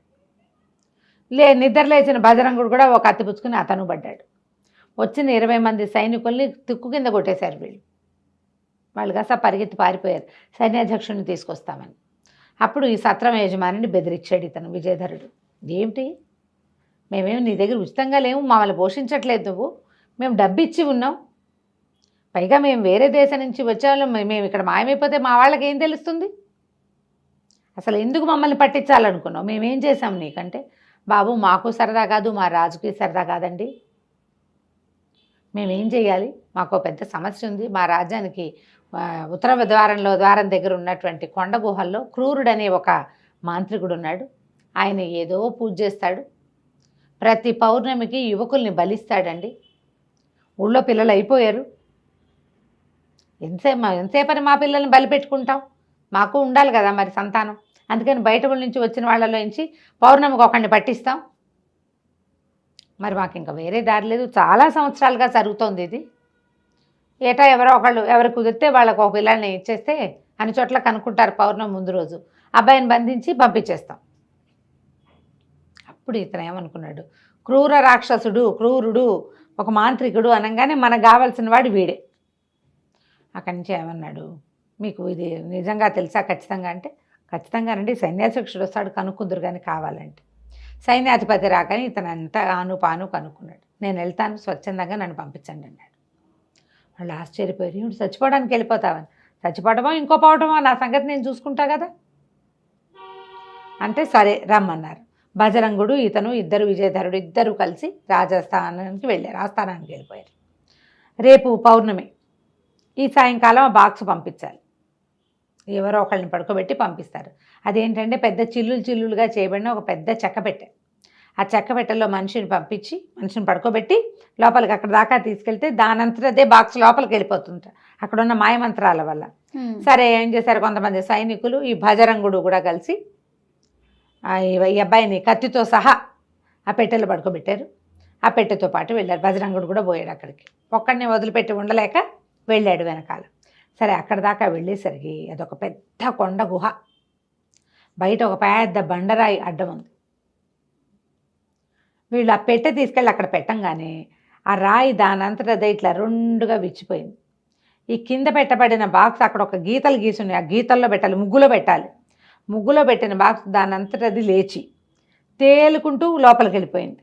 నిద్ర లేచిన బజరంగుడు కూడా ఒక అత్తి పుచ్చుకుని అతను పడ్డాడు. వచ్చిన 20 మంది సైనికుల్ని తుక్కు కింద కొట్టేశారు వీళ్ళు. వాళ్ళు కాస్త పరిగెత్తి పారిపోయారు సైన్యాధ్యక్షుడిని తీసుకొస్తామని. అప్పుడు ఈ సత్రం యజమానిని బెదిరించాడు ఇతను విజయధరుడు. ఏమిటి, మేమేమి నీ దగ్గర ఉచితంగా లేవు, మమ్మల్ని పోషించట్లేదు నువ్వు, మేము డబ్బు ఇచ్చి ఉన్నాం, పైగా మేము వేరే దేశం నుంచి వచ్చేవాళ్ళం, మేము ఇక్కడ మాయమైపోతే మా వాళ్ళకి ఏం తెలుస్తుంది, అసలు ఎందుకు మమ్మల్ని పట్టించాలనుకున్నావు, మేమేం చేశాం నీకంటే, బాబు మాకు సరదా కాదు మా రాజుకి సరదా కాదండి, మేమేం చేయాలి, మాకు పెద్ద సమస్య ఉంది, మా రాజ్యానికి ఉత్తర ద్వారం దగ్గర ఉన్నటువంటి కొండ గుహల్లో క్రూరుడనే ఒక మాంత్రికుడు ఉన్నాడు, ఆయన ఏదో పూజ చేస్తాడు, ప్రతి పౌర్ణమికి యువకుల్ని బలిస్తాడండి, ఊళ్ళో పిల్లలు అయిపోయారు, ఎంతసేపని మా పిల్లల్ని బలి పెట్టుకుంటాం, మాకు ఉండాలి కదా మరి సంతానం, అందుకని బయట ఊళ్ళ నుంచి వచ్చిన వాళ్ళలో నుంచి పౌర్ణమికి ఒకరిని పట్టిస్తాం, మరి మాకు ఇంకా వేరే దారి లేదు, చాలా సంవత్సరాలుగా జరుగుతోంది ఇది, ఏటా ఎవరు కుదిరితే వాళ్ళకు ఒక పిల్లల్ని ఇచ్చేస్తే అన్ని చోట్ల కనుక్కుంటారు, పౌర్ణమి ముందు రోజు అబ్బాయిని బంధించి పంపించేస్తాం. అప్పుడు ఇతను ఏమనుకున్నాడు, క్రూర రాక్షసుడు, క్రూరుడు, ఒక మాంత్రికుడు అనగానే మనకు కావాల్సిన వాడు వీడే. అక్కడి నుంచి ఏమన్నాడు, మీకు ఇది నిజంగా తెలుసా ఖచ్చితంగా అంటే, ఖచ్చితంగానండి సైన్యాధ్యక్షుడు వస్తాడు కనుక్కుందరు కానీ కావాలంటే. సైన్యాధిపతి రాకని ఇతను అంతా ఆను పాను కనుక్కున్నాడు. నేను వెళ్తాను, స్వచ్ఛందంగా నన్ను పంపించండి అన్నాడు. వాళ్ళు ఆశ్చర్యపోయారు, ఏమిటి చచ్చిపోవడానికి వెళ్ళిపోతావని, చచ్చిపోవడమో ఇంకో పోవడమో నా సంగతి నేను చూసుకుంటా కదా అంటే, సరే రమ్మన్నారు. బజరంగుడు ఇతను ఇద్దరు విజయధరుడు ఇద్దరు కలిసి రాజస్థానానికి వెళ్ళారు, ఆస్థానానికి వెళ్ళిపోయారు. రేపు పౌర్ణమి, ఈ సాయంకాలం ఆ బాక్స్ పంపించాలి, ఎవరో ఒకళ్ళని పడుకోబెట్టి పంపిస్తారు. అదేంటంటే పెద్ద చిల్లులుగా చేయబడిన ఒక పెద్ద చెక్కపెట్టె, ఆ చెక్కపెట్టెలో మనిషిని పంపించి మనిషిని పడుకోబెట్టి లోపలికి అక్కడ దాకా తీసుకెళ్తే దానంతట అదే బాక్స్ లోపలికి వెళ్ళిపోతుంది అక్కడ ఉన్న మాయమంత్రాల వల్ల. సరే ఏం చేశారు, కొంతమంది సైనికులు ఈ బజరంగుడు కూడా కలిసి ఈ అబ్బాయిని కత్తితో సహా ఆ పెట్టెలో పడుకోబెట్టారు. ఆ పెట్టెతో పాటు వెళ్ళారు. బజరంగుడు కూడా పోయాడు అక్కడికి, ఒక్కడిని వదిలిపెట్టి ఉండలేక వెళ్ళాడు వెనకాల. సరే అక్కడ దాకా వెళ్ళేసరికి అదొక పెద్ద కొండ గుహ, బయట ఒక పెద్ద బండరాయి అడ్డం ఉంది. వీళ్ళు ఆ పెట్టె తీసుకెళ్ళి అక్కడ పెట్టంగానే ఆ రాయి దానంతటా అదే ఇట్లా రెండుగా విచ్చిపోయింది. ఈ కింద పెట్టబడిన బాక్స్ అక్కడ ఒక గీతలు గీసున్నాయి, ఆ గీతల్లో పెట్టాలి, ముగ్గులో పెట్టాలి. ముగ్గులో పెట్టిన బాక్స్ దానంతటా అది లేచి తేలుకుంటూ లోపలికి వెళ్ళిపోయింది.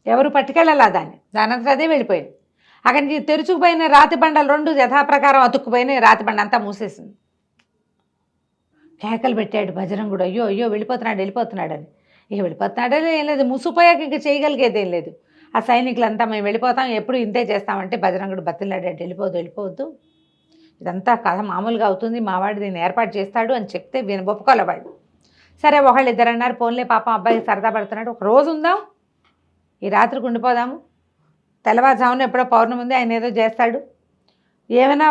ఎవరు పట్టుకెళ్ళాలా దానంతటా అదే వెళ్ళిపోయింది. అక్కడి నుంచి తెరుచుకుపోయిన రాతి బండలు రెండు యథాప్రకారం అతుక్కుపోయిన రాతి బండ అంతా మూసేసింది. కేకలు పెట్టాడు బజరంగుడు, అయ్యో అయ్యో వెళ్ళిపోతున్నాడని. ఇక వెళ్ళిపోతున్నాడే ఏం లేదు, మూసిపోయాక ఇంక చేయగలిగేది ఏం లేదు. ఆ సైనికులంతా మేము వెళ్ళిపోతాం, ఎప్పుడు ఇంతే చేస్తామంటే బజరంగుడు బతిలాడాడు, వెళ్ళిపోవద్దు, ఇదంతా కథ మామూలుగా అవుతుంది, మావాడు దీన్ని ఏర్పాటు చేస్తాడు అని చెప్తే ఒప్పుకోలేవాడు. సరే ఒకళ్ళు ఇద్దరు అన్నారు, పోన్లే పాపం అబ్బాయి సరదా పడుతున్నాడు, ఒక రోజు ఉందాం, ఈ రాత్రికి ఉండిపోదాము, తెల్లవారుజామున ఎప్పుడో పౌర్ణమి ఉంది, ఆయన ఏదో చేస్తాడు, ఏమైనా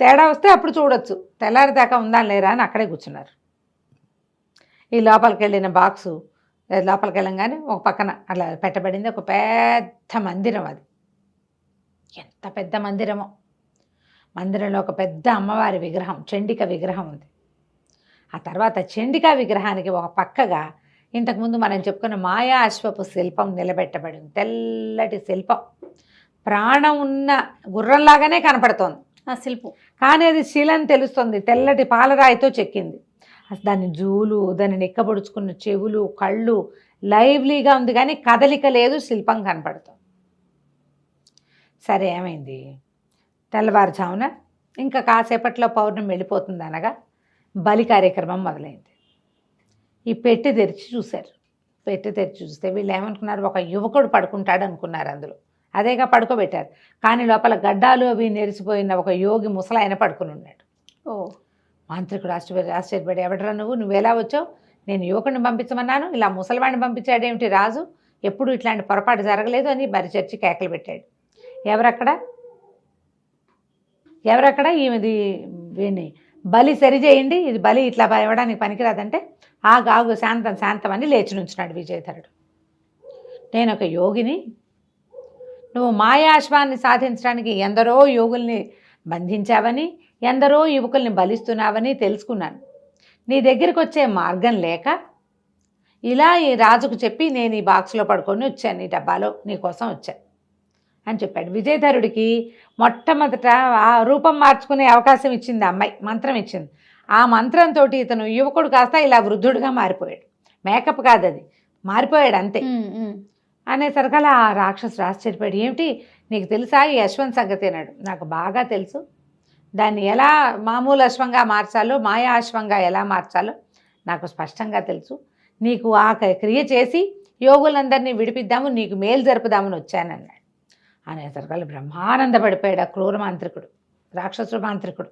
తేడా వస్తే అప్పుడు చూడొచ్చు, తెల్లారిదాకా ఉందా లేరా అని అక్కడే కూర్చున్నారు. ఈ లోపలికి వెళ్ళిన బాక్సు లోపలికి వెళ్ళంగానే ఒక పక్కన అట్లా పెట్టబడింది ఒక పెద్ద మందిరం. అది ఎంత పెద్ద మందిరమో, మందిరంలో ఒక పెద్ద అమ్మవారి విగ్రహం, చండిక విగ్రహం ఉంది. ఆ తర్వాత చండికా విగ్రహానికి ఒక పక్కగా ఇంతకుముందు మనం చెప్పుకున్న మాయా అశ్వపు శిల్పం నిలబెట్టబడింది. తెల్లటి శిల్పం, ప్రాణం ఉన్న గుర్రంలాగానే కనపడుతోంది ఆ శిల్పం, కానీ అది శిలని తెలుస్తుంది, తెల్లటి పాలరాయితో చెక్కింది. దాని జూలు, దాన్ని నిక్కబొడుచుకున్న చెవులు, కళ్ళు లైవ్లీగా ఉంది, కానీ కదలిక లేదు, శిల్పం కనపడుతుంది. సరే ఏమైంది, తెల్లవారుజామున ఇంకా కాసేపట్లో పౌర్ణమి వెళ్ళిపోతుంది అనగా బలి కార్యక్రమం మొదలైంది. ఈ పెట్టి తెరిచి చూశారు. పెట్టి తెరిచి చూస్తే వీళ్ళు ఏమనుకున్నారు, ఒక యువకుడు పడుకుంటాడు అనుకున్నారు. అందులో అదేగా పడుకోబెట్టారు, కానీ లోపల గడ్డాలు అవి నెరిసిపోయిన ఒక యోగి ముసలాయన పడుకుని ఉన్నాడు. మాంత్రికుడు ఆశ్చర్యపడి, ఎవడరా నువ్వు ఎలా వచ్చావు? నేను యువకుడిని పంపించమన్నాను, ఇలా ముసలివాడిని పంపించాడేమిటి రాజు? ఎప్పుడు ఇట్లాంటి పొరపాటు జరగలేదు అని మరి చర్చి కేకలు పెట్టాడు. ఎవరక్కడ ఈమెది వీడిని బలి సరిచేయండి, ఇది బలి ఇట్లా ఇవ్వడానికి పనికిరాదంటే ఆగు శాంతం అని లేచి నుంచున్నాడు విజయధరుడు. నేను ఒక యోగిని, నువ్వు మాయాశ్వాన్ని సాధించడానికి ఎందరో యోగుల్ని బంధించావని, ఎందరో యువకుల్ని బలిస్తున్నావని తెలుసుకున్నాను. నీ దగ్గరికి వచ్చే మార్గం లేక ఇలా ఈ రాజుకు చెప్పి నేను ఈ బాక్స్లో పడుకొని వచ్చాను, ఈ డబ్బాలో నీకోసం వచ్చాను అని చెప్పాడు. విజయధరుడికి మొట్టమొదట ఆ రూపం మార్చుకునే అవకాశం ఇచ్చింది అమ్మాయి, మంత్రం ఇచ్చింది. ఆ మంత్రంతో ఇతను యువకుడు కాస్త ఇలా వృద్ధుడిగా మారిపోయాడు. మేకప్ కాదు, అది మారిపోయాడు అంతే. అనేసరికల్లా ఆ రాక్షసుడు ఆశ్చర్యపడి, ఏమిటి నీకు తెలుసా ఈ అశ్వం సంగతి అన్నాడు. నాకు బాగా తెలుసు, దాన్ని ఎలా మామూలు అశ్వంగా మార్చాలో, మాయా అశ్వంగా ఎలా మార్చాలో నాకు స్పష్టంగా తెలుసు. నీకు ఆ క్రియ చేసి యోగులందరినీ విడిపిద్దాము, నీకు మేలు జరుపుదామని వచ్చానన్నాడు. అనేసరికల్లా బ్రహ్మానందపడిపోయాడు ఆ క్రూర మాంత్రికుడు, రాక్షసుడు మాంత్రికుడు.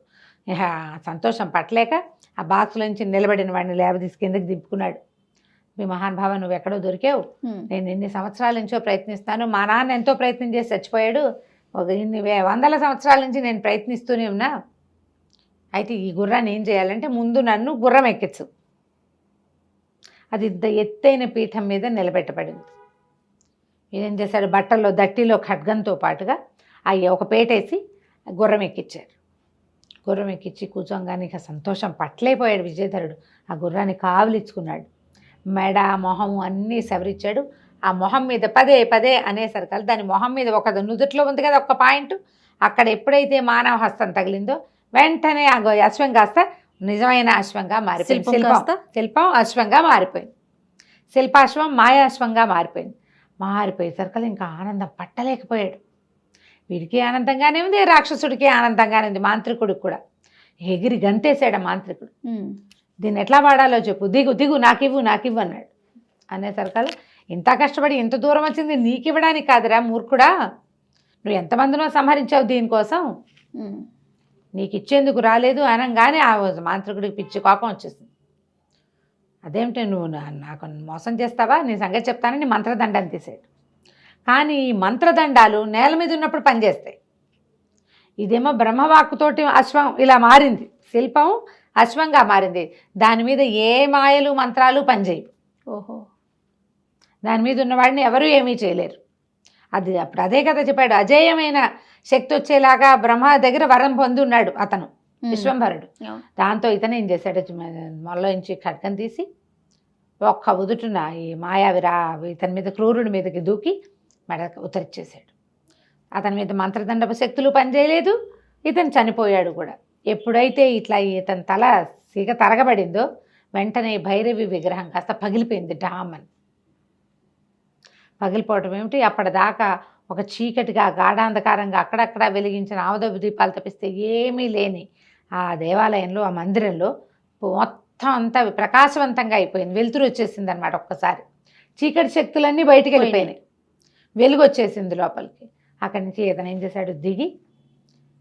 సంతోషం పట్టలేక ఆ బాక్స్లోంచి నిలబడిన వాడిని లేవదీసి కిందకి దింపుకున్నాడు. మీ మహానుభావ నువ్వు ఎక్కడో దొరికావు, నేను ఎన్ని సంవత్సరాల నుంచో ప్రయత్నిస్తాను, మా నాన్న ఎంతో ప్రయత్నం చేసి చచ్చిపోయాడు, ఇన్ని వందల సంవత్సరాల నుంచి నేను ప్రయత్నిస్తూనే ఉన్నా. అయితే ఈ గుర్రాన్ని ఏం చేయాలంటే ముందు నన్ను గుర్రం ఎక్కించు. అది ఎత్తైన పీఠం మీద నిలబెట్టబడింది. ఈయన చేశాడు, బట్టల్లో దట్టిలో ఖడ్గంతో పాటుగా ఒక పేటేసి గుర్రం ఎక్కించారు. గుర్రం ఎక్కించి కూర్చోగానే ఇక సంతోషం పట్టలేకపోయాడు విజయధరుడు. ఆ గుర్రాన్ని కావలిచ్చుకున్నాడు. మెడ మొహము అన్నీ సవరించాడు. ఆ మొహం మీద పదే పదే అనేసరికల్లా దాని మొహం మీద ఒక నుదుట్లో ఉంది కదా ఒక పాయింట్, అక్కడ ఎప్పుడైతే మానవ హస్తం తగిలిందో వెంటనే ఆ అశ్వం కాస్త నిజమైన అశ్వంగా మారిపోయింది. శిల్పం అశ్వంగా మారిపోయింది. శిల్పాశ్వం మాయాశ్వంగా మారిపోయింది. మారిపోయేసరికల్లా ఇంకా ఆనందం పట్టలేకపోయాడు. వీడికి ఆనందంగానే ఉంది, రాక్షసుడికి ఆనందంగానే ఉంది, మాంత్రికుడికి కూడా. ఎగిరి గంతేశాడు ఆ మాంత్రికుడు. దీన్ని ఎట్లా వాడాలో చెప్పు, దిగు నాకివ్వు అన్నాడు. అనేసరికల్లా ఇంత కష్టపడి ఇంత దూరం వచ్చింది నీకు ఇవ్వడానికి కాదురా మూర్ఖుడా, నువ్వు ఎంతమందినో సంహరించావు దీనికోసం, నీకు ఇచ్చేందుకు రాలేదు అనగానే ఆ మాంత్రికుడికి పిచ్చి కోపం వచ్చేసింది. అదేమిటి నువ్వు నాకు మోసం చేస్తావా, నీ సంగతి చెప్తానని మంత్రదండాన్ని తీసాడు. కానీ ఈ మంత్రదండాలు నేల మీద ఉన్నప్పుడు పనిచేస్తాయి. ఇదేమో బ్రహ్మవాక్కుతోటి అశ్వం ఇలా మారింది, శిల్పం అశ్వంగా మారింది. దాని మీద ఏ మాయలు మంత్రాలు పనిచేయవు. ఓహో, దాని మీద ఉన్నవాడిని ఎవరూ ఏమీ చేయలేరు. అది అప్పుడు అదే కదా చెప్పాడు, అజేయమైన శక్తి వచ్చేలాగా బ్రహ్మ దగ్గర వరం పొంది ఉన్నాడు అతను విశ్వంభరుడు. దాంతో ఇతను ఏం చేశాడు, మొల్లోంచి ఖడ్గం తీసి ఒక్క ఉదుటున ఈ మాయావిరా ఇతని మీద క్రూరుడి మీదకి దూకి మెడ ఉత్తరిచ్చేశాడు. అతని మీద మంత్రదండపు శక్తులు పనిచేయలేదు, ఇతను చనిపోయాడు కూడా. ఎప్పుడైతే ఇట్లా ఇతని తల సీగ తరగబడిందో వెంటనే భైరవి విగ్రహం కాస్త పగిలిపోయింది డామని. పగిలిపోవటం ఏమిటి, అప్పటిదాకా ఒక చీకటిగా గాఢాంధకారంగా అక్కడక్కడ వెలిగించిన ఆవదపు దీపాలు తప్పిస్తే ఏమీ లేని ఆ దేవాలయంలో, ఆ మందిరంలో మొత్తం అంతా ప్రకాశవంతంగా అయిపోయింది. వెలుతురు వచ్చేసింది అనమాట. ఒక్కసారి చీకటి శక్తులన్నీ బయటికి వెళ్ళిపోయినాయి, వెలుగు వచ్చేసింది లోపలికి. అక్కడి నుంచి ఇతను ఏం చేశాడు, దిగి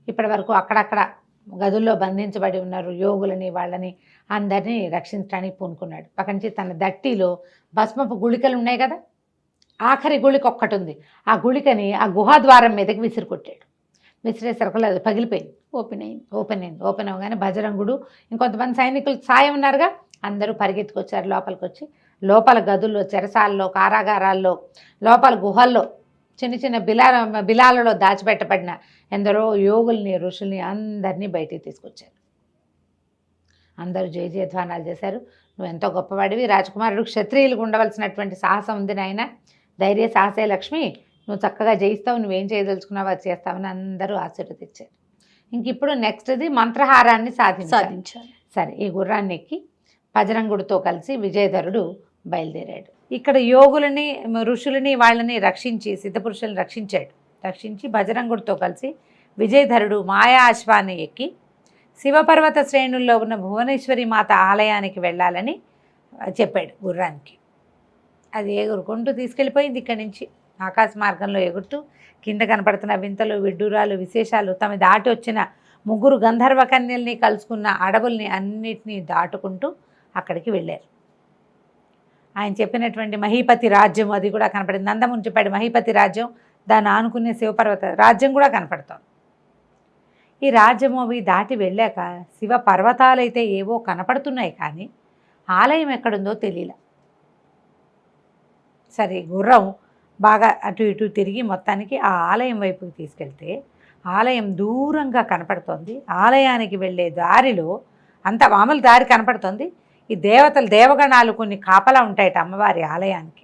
ఇప్పటి వరకు అక్కడక్కడ గదుల్లో బంధించబడి ఉన్నారు యోగులని వాళ్ళని అందరినీ రక్షించడానికి పూనుకున్నాడు. అక్కడి నుంచి తన దట్టిలో భస్మపు గుళికలు ఉన్నాయి కదా, ఆఖరి గుళిక ఒక్కటి ఉంది, ఆ గుళికని ఆ గుహాద్వారం మీదకి విసిరికొట్టాడు. విసిరేసరికి అది పగిలిపోయింది, ఓపెన్ అవగానే బజరంగుడు ఇంకొంతమంది సైనికులు సాయం ఉన్నారుగా, అందరూ పరిగెత్తుకొచ్చారు లోపలికి. వచ్చి లోపల గదుల్లో, చెరసాల్లో, కారాగారాల్లో, లోపల గుహల్లో, చిన్న చిన్న బిలాలలో దాచిపెట్టబడిన ఎందరో యోగుల్ని, ఋషుల్ని అందరినీ బయటికి తీసుకొచ్చారు. అందరూ జయధ్వానాలు చేశారు. నువ్వు ఎంతో గొప్పవాడివి, రాజకుమారుడు క్షత్రియులకు ఉండవలసినటువంటి సాహసం ఉంది నాయన, ధైర్య సాహసే లక్ష్మి, నువ్వు చక్కగా జయిస్తావు, నువ్వేం చేయదలుచుకున్నావు అది చేస్తావని అందరూ ఆశీర్వదించారు. ఇంక ఇప్పుడు నెక్స్ట్ది మంత్రహారాన్ని సాధించాలి. సరే, ఈ గుర్రాన్ని ఎక్కి బజరంగుడితో కలిసి విజయధరుడు బయలుదేరాడు. ఇక్కడ యోగులని, ఋషులని వాళ్ళని రక్షించి, సిద్ధపురుషులను రక్షించి బజరంగుడితో కలిసి విజయధరుడు మాయా అశ్వాన్ని ఎక్కి శివపర్వత శ్రేణుల్లో ఉన్న భువనేశ్వరి మాత ఆలయానికి వెళ్ళాలని చెప్పాడు గుర్రానికి. అది ఎగురుకుంటూ తీసుకెళ్ళిపోయింది. ఇక్కడి నుంచి ఆకాశ మార్గంలో ఎగురుతూ కింద కనపడుతున్న వింతలు, విడ్డూరాలు, విశేషాలు, తమ దాటి వచ్చిన ముగ్గురు గంధర్వ కన్యల్ని కలుసుకున్న అడవుల్ని అన్నిటినీ దాటుకుంటూ అక్కడికి వెళ్ళారు. ఆయన చెప్పినటువంటి మహీపతి రాజ్యం అది కూడా కనపడింది. నందముని చెప్పాడు మహీపతి రాజ్యం, దాన్ని ఆనుకునే శివపర్వత రాజ్యం కూడా కనపడుతోంది. ఈ రాజ్యం అవి దాటి వెళ్ళాక శివ పర్వతాలైతే ఏవో కనపడుతున్నాయి, కానీ ఆలయం ఎక్కడుందో తెలియలే. సరే, గుర్రం బాగా అటు ఇటు తిరిగి మొత్తానికి ఆ ఆలయం వైపుకి తీసుకెళ్తే ఆలయం దూరంగా కనపడుతోంది. ఆలయానికి వెళ్ళే దారిలో అంత మామూలు దారి కనపడుతోంది. ఈ దేవగణాలు కొన్ని కాపలా ఉంటాయట అమ్మవారి ఆలయానికి,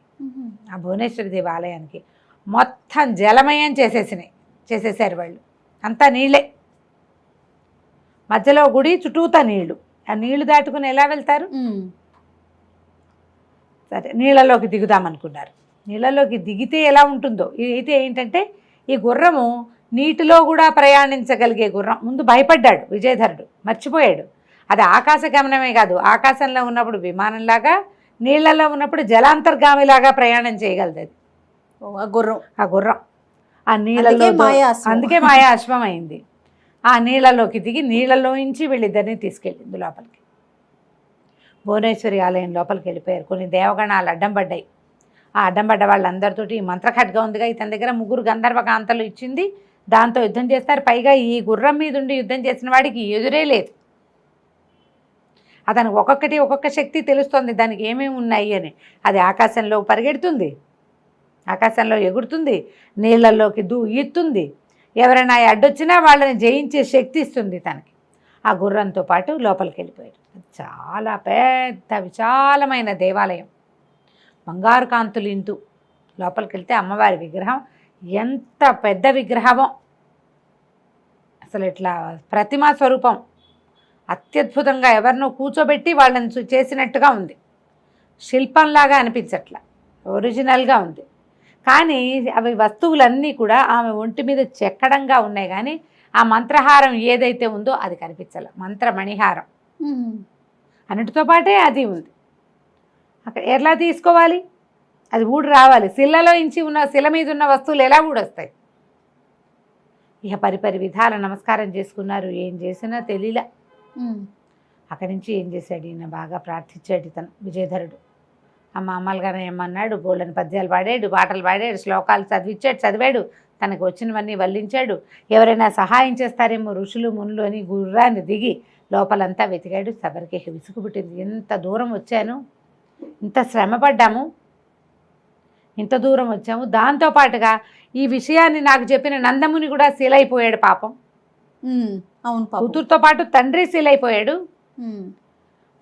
ఆ భువనేశ్వరి దేవి ఆలయానికి. మొత్తం జలమయం చేసేసారు వాళ్ళు. అంతా నీళ్ళే, మధ్యలో గుడి, చుట్టూతా నీళ్లు. ఆ నీళ్లు దాటుకుని ఎలా వెళ్తారు? సరే, నీళ్ళలోకి దిగుదామనుకున్నారు. నీళ్ళలోకి దిగితే ఎలా ఉంటుందో. అయితే ఏంటంటే ఈ గుర్రము నీటిలో కూడా ప్రయాణించగలిగే గుర్రం. ముందు భయపడ్డాడు విజయధరుడు, మర్చిపోయాడు. అది ఆకాశ గమనమే కాదు, ఆకాశంలో ఉన్నప్పుడు విమానంలాగా, నీళ్లలో ఉన్నప్పుడు జలాంతర్గామిలాగా ప్రయాణం చేయగలదు అది. ఆ గుర్రం ఆ నీళ్ళలో, అందుకే మాయా అశ్వం అయింది. ఆ నీళ్ళలోకి దిగి నీళ్ళలోంచి వీళ్ళిద్దరిని తీసుకెళ్ళింది లోపలికి. భువనేశ్వరి ఆలయం లోపలికి వెళ్ళిపోయారు. కొన్ని దేవగణాలు అడ్డం పడ్డాయి. ఆ అడ్డం పడ్డ వాళ్ళందరితోటి ఈ మంత్రఖడ్గం ఉందిగా, ఇతని దగ్గర 3 గంధర్వ కాంతలు ఇచ్చింది, దాంతో యుద్ధం చేస్తారు. పైగా ఈ గుర్రం మీద ఉండి యుద్ధం చేసిన వాడికి ఎదురే లేదు. అతనికి ఒక్కొక్క శక్తి తెలుస్తుంది, దానికి ఏమేమి ఉన్నాయి అని. అది ఆకాశంలో పరిగెడుతుంది, ఆకాశంలో ఎగురుతుంది, నీళ్ళల్లోకి ఈత్తుంది. ఎవరైనా అడ్డొచ్చినా వాళ్ళని జయించే శక్తి ఇస్తుంది తనకి. ఆ గుర్రంతో పాటు లోపలికి వెళ్ళిపోయాడు. చాలా పెద్ద విశాలమైన దేవాలయం, బంగారు కాంతులు ఇంటూ లోపలికి వెళ్తే అమ్మవారి విగ్రహం ఎంత పెద్ద విగ్రహమో, అసలు ఇట్లా ప్రతిమా స్వరూపం, అత్యద్భుతంగా ఎవరినో కూర్చోబెట్టి వాళ్ళని చేసినట్టుగా ఉంది. శిల్పంలాగా అనిపించట్లా, ఒరిజినల్గా ఉంది. కానీ అవి వస్తువులన్నీ కూడా ఆమె ఒంటి మీద చెక్కడంగా ఉన్నాయి, కానీ ఆ మంత్రహారం ఏదైతే ఉందో అది కనిపించాల. మంత్రమణిహారం అన్నిటితో పాటే అది ఉంది. అక్కడ ఎలా తీసుకోవాలి? అది ఊడి రావాలి. శిలలో ఇంచి ఉన్న శిల మీద ఉన్న వస్తువులు ఎలా ఊడొస్తాయి? ఇక పరిపరి విధాల నమస్కారం చేసుకున్నారు. ఏం చేసినా తెలియలే. అక్కడి నుంచి ఏం చేశాడు ఈయన, బాగా ప్రార్థించాడు ఇతను విజయధరుడు. అమ్మగారు ఏమన్నాడు, బోళ్ళని పద్యాలు పాడాడు, పాటలు పాడాడు, శ్లోకాలు చదివాడు, తనకు వచ్చినవన్నీ వల్లించాడు. ఎవరైనా సహాయం చేస్తారేమో ఋషులు మునులు అని గుర్రాన్ని దిగి లోపలంతా వెతికాడు. సబరికి విసుగు పుట్టింది. ఎంత దూరం వచ్చాను, ఇంత శ్రమపడ్డాము, ఇంత దూరం వచ్చాము. దాంతోపాటుగా ఈ విషయాన్ని నాకు చెప్పిన నందముని కూడా శీలైపోయాడు పాపం. అవును, కూతురుతో పాటు తండ్రి శీలైపోయాడు.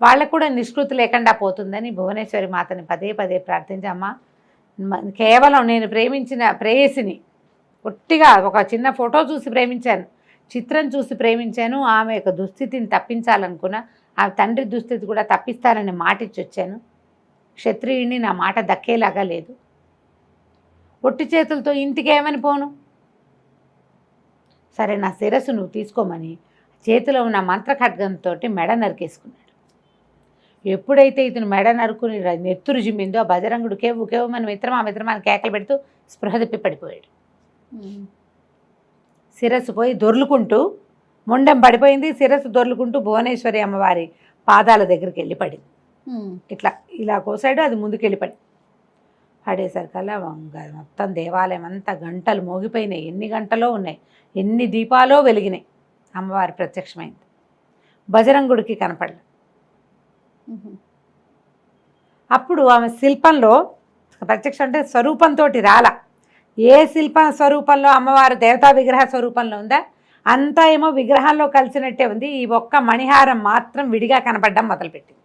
వాళ్ళకు కూడా నిష్కృతి లేకుండా పోతుందని భువనేశ్వరి మాతని పదే పదే ప్రార్థించి, అమ్మ కేవలం నేను ప్రేమించిన ప్రేయసిని, ఒట్టిగా ఒక చిన్న ఫోటో చూసి ప్రేమించాను, చిత్రం చూసి ప్రేమించాను, ఆమె యొక్క దుస్థితిని తప్పించాలనుకున్నా, ఆ తండ్రి దుస్థితి కూడా తప్పిస్తానని మాటిచ్చి వచ్చాను. క్షత్రియుడిని నా మాట దక్కేలాగా లేదు. ఒట్టి చేతులతో ఇంటికి ఏమని పోను? సరే, నా శిరస్సు నువ్వు తీసుకోమని చేతిలో ఉన్న మంత్రఖడ్గంతో మెడ నరికేసుకున్నాడు. ఎప్పుడైతే ఇతను మెడ నరుకుని నెత్తురు జిమ్మిందో ఆ బజరంగుడు కేవమని మిత్రమాని కేకలు పెడుతూ స్పృహ తిప్పి పడిపోయాడు. శిరస్సు పోయి దొర్లుకుంటూ, మొండెం పడిపోయింది, శిరస్సు దొర్లుకుంటూ భువనేశ్వరి అమ్మవారి పాదాల దగ్గరికి వెళ్ళి పడింది. ఇలా కోసాడు, అది ముందుకెళ్ళి పడేసరికల్లా మొత్తం దేవాలయం అంతా గంటలు మోగిపోయినాయి. ఎన్ని గంటలో ఉన్నాయి, ఎన్ని దీపాలో వెలిగినాయి. అమ్మవారి ప్రత్యక్షమైంది. బజరంగుడికి కనపడలే. అప్పుడు ఆమె శిల్పంలో ప్రత్యక్షం అంటే స్వరూపంతో రాల. ఏ శిల్ప స్వరూపంలో అమ్మవారు దేవతా విగ్రహ స్వరూపంలో ఉందా అంతా ఏమో విగ్రహంలో కలిసినట్టే ఉంది. ఈ ఒక్క మణిహారం మాత్రం విడిగా కనపడడం మొదలుపెట్టింది.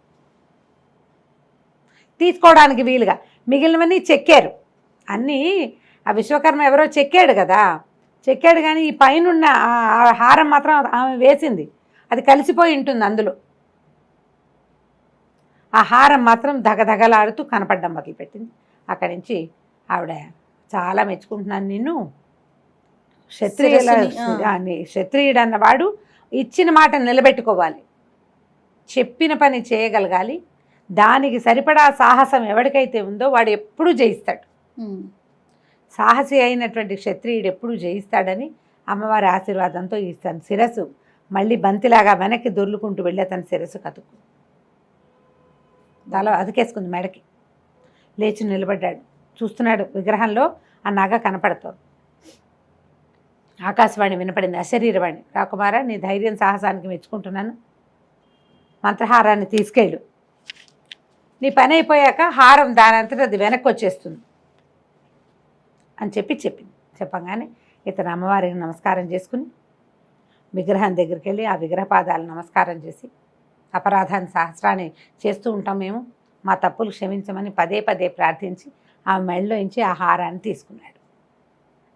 తీసుకోవడానికి వీలుగా మిగిలినవన్నీ చెక్కారు. అన్నీ ఆ విశ్వకర్మ ఎవరో చెక్కాడు కదా, చెక్కాడు. కానీ ఈ పైనున్న హారం మాత్రం ఆమె వేసింది, అది కలిసిపోయి ఉంటుంది అందులో. ఆ హారం మాత్రం దగదగలాడుతూ కనపడడం మొదలుపెట్టింది. అక్కడి నుంచి ఆవిడ చాలా మెచ్చుకుంటున్నాను నిన్ను, క్షత్రియుడు అన్నవాడు ఇచ్చిన మాట నిలబెట్టుకోవాలి, చెప్పిన పని చేయగలగాలి, దానికి సరిపడా సాహసం ఎవరికైతే ఉందో వాడు ఎప్పుడూ జయిస్తాడు. సాహసి అయినటువంటి క్షత్రియుడు ఎప్పుడూ జయిస్తాడని అమ్మవారి ఆశీర్వాదంతో ఇస్తాను. శిరస్సు మళ్ళీ బంతిలాగా వెనక్కి దొర్లుకుంటూ వెళ్ళి అతని శిరస్సు కతుక్కు తల అదికేసుకుంది మెడకి. లేచి నిలబడ్డాడు. చూస్తున్నాడు, విగ్రహంలో ఆ నగ కనపడుతోంది. ఆకాశవాణి వినపడింది, అశరీరవాణి. రాకుమారా, నీ ధైర్యం సాహసానికి మెచ్చుకుంటున్నాను. మంత్రహారాన్ని తీసుకెళ్ళు. నీ పని అయిపోయాక హారం దానంతట అది వెనక్కి వచ్చేస్తుంది అని చెప్పింది. చెప్పగానే ఇతను అమ్మవారికి నమస్కారం చేసుకుని విగ్రహం దగ్గరికి వెళ్ళి ఆ విగ్రహ పాదాలు నమస్కారం చేసి, అపరాధాన్ని సహస్రాన్ని చేస్తూ ఉంటాం మేము, మా తప్పులు క్షమించమని పదే పదే ప్రార్థించి ఆ మెడలోంచి ఆ హారాన్ని తీసుకున్నాడు.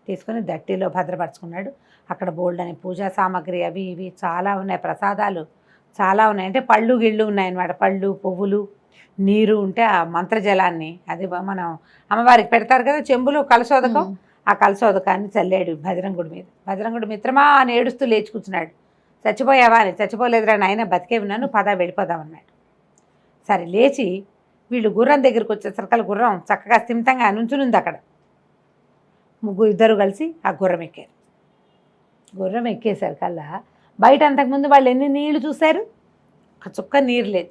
తీసుకుని దట్టిలో భద్రపరుచుకున్నాడు. అక్కడ బోల్డ్ అనే పూజా సామాగ్రి అవి ఇవి చాలా ఉన్నాయి, ప్రసాదాలు చాలా ఉన్నాయి. అంటే పళ్ళు గిళ్ళు ఉన్నాయన్నమాట. పళ్ళు, పువ్వులు, నీరు ఉంటే ఆ మంత్రజలాన్ని, అది మనం అమ్మవారికి పెడతారు కదా చెంబులో కలశోదకం, ఆ కలశోదకాన్ని చల్లాడు బజరంగుడి మీద. బజరంగుడు మిత్రమా అని ఏడుస్తూ లేచి కూర్చున్నాడు. చచ్చిపోయావా అని. చచ్చిపోలేదురా నాయన, బతికే ఉన్నాను, పద వెళ్ళిపోదామన్నాడు. సరే లేచి వీళ్ళు గుర్రం దగ్గరికి వచ్చేసరికి గుర్రం చక్కగా స్థిమితంగా నుంచునుంది అక్కడ. ఇద్దరు కలిసి ఆ గుర్రం ఎక్కారు. గుర్రం ఎక్కేసరికల్లా బయట అంతకుముందు వాళ్ళు ఎన్ని నీళ్లు చూశారు, ఒక చుక్క నీరు లేదు.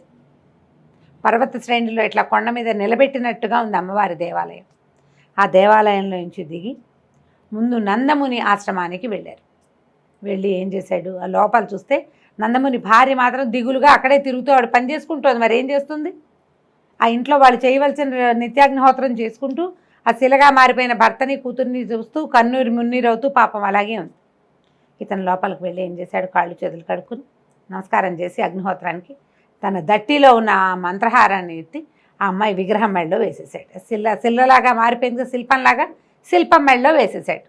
పర్వత శ్రేణిలో ఇట్లా కొండ మీద నిలబెట్టినట్టుగా ఉంది అమ్మవారి దేవాలయం. ఆ దేవాలయంలో నుంచి దిగి ముందు నందముని ఆశ్రమానికి వెళ్ళారు. వెళ్ళి ఏం చేశాడు, ఆ లోపల చూస్తే నందముని భార్య మాత్రం దిగులుగా అక్కడే తిరుగుతూ ఆవిడ పని చేసుకుంటుంది. మరి ఏం చేస్తుంది, ఆ ఇంట్లో వాళ్ళు చేయవలసిన నిత్యాగ్నిహోత్రం చేసుకుంటూ ఆ శిలగా మారిపోయిన భర్తని కూతుర్ని చూస్తూ కన్నూరి మున్నీరవుతూ పాపం అలాగే ఉంది. ఇతను లోపలికి వెళ్ళి ఏం చేశాడు, కాళ్ళు చేతులు కడుక్కుని నమస్కారం చేసి అగ్నిహోత్రానికి తన దట్టిలో ఉన్న ఆ మంత్రహారాన్ని ఎత్తి ఆ అమ్మాయి విగ్రహం మెడలో వేసేసాడు. శిల్లలాగా మారిపోయింది, శిల్పంలాగా శిల్పం మెడలో వేసేసాడు.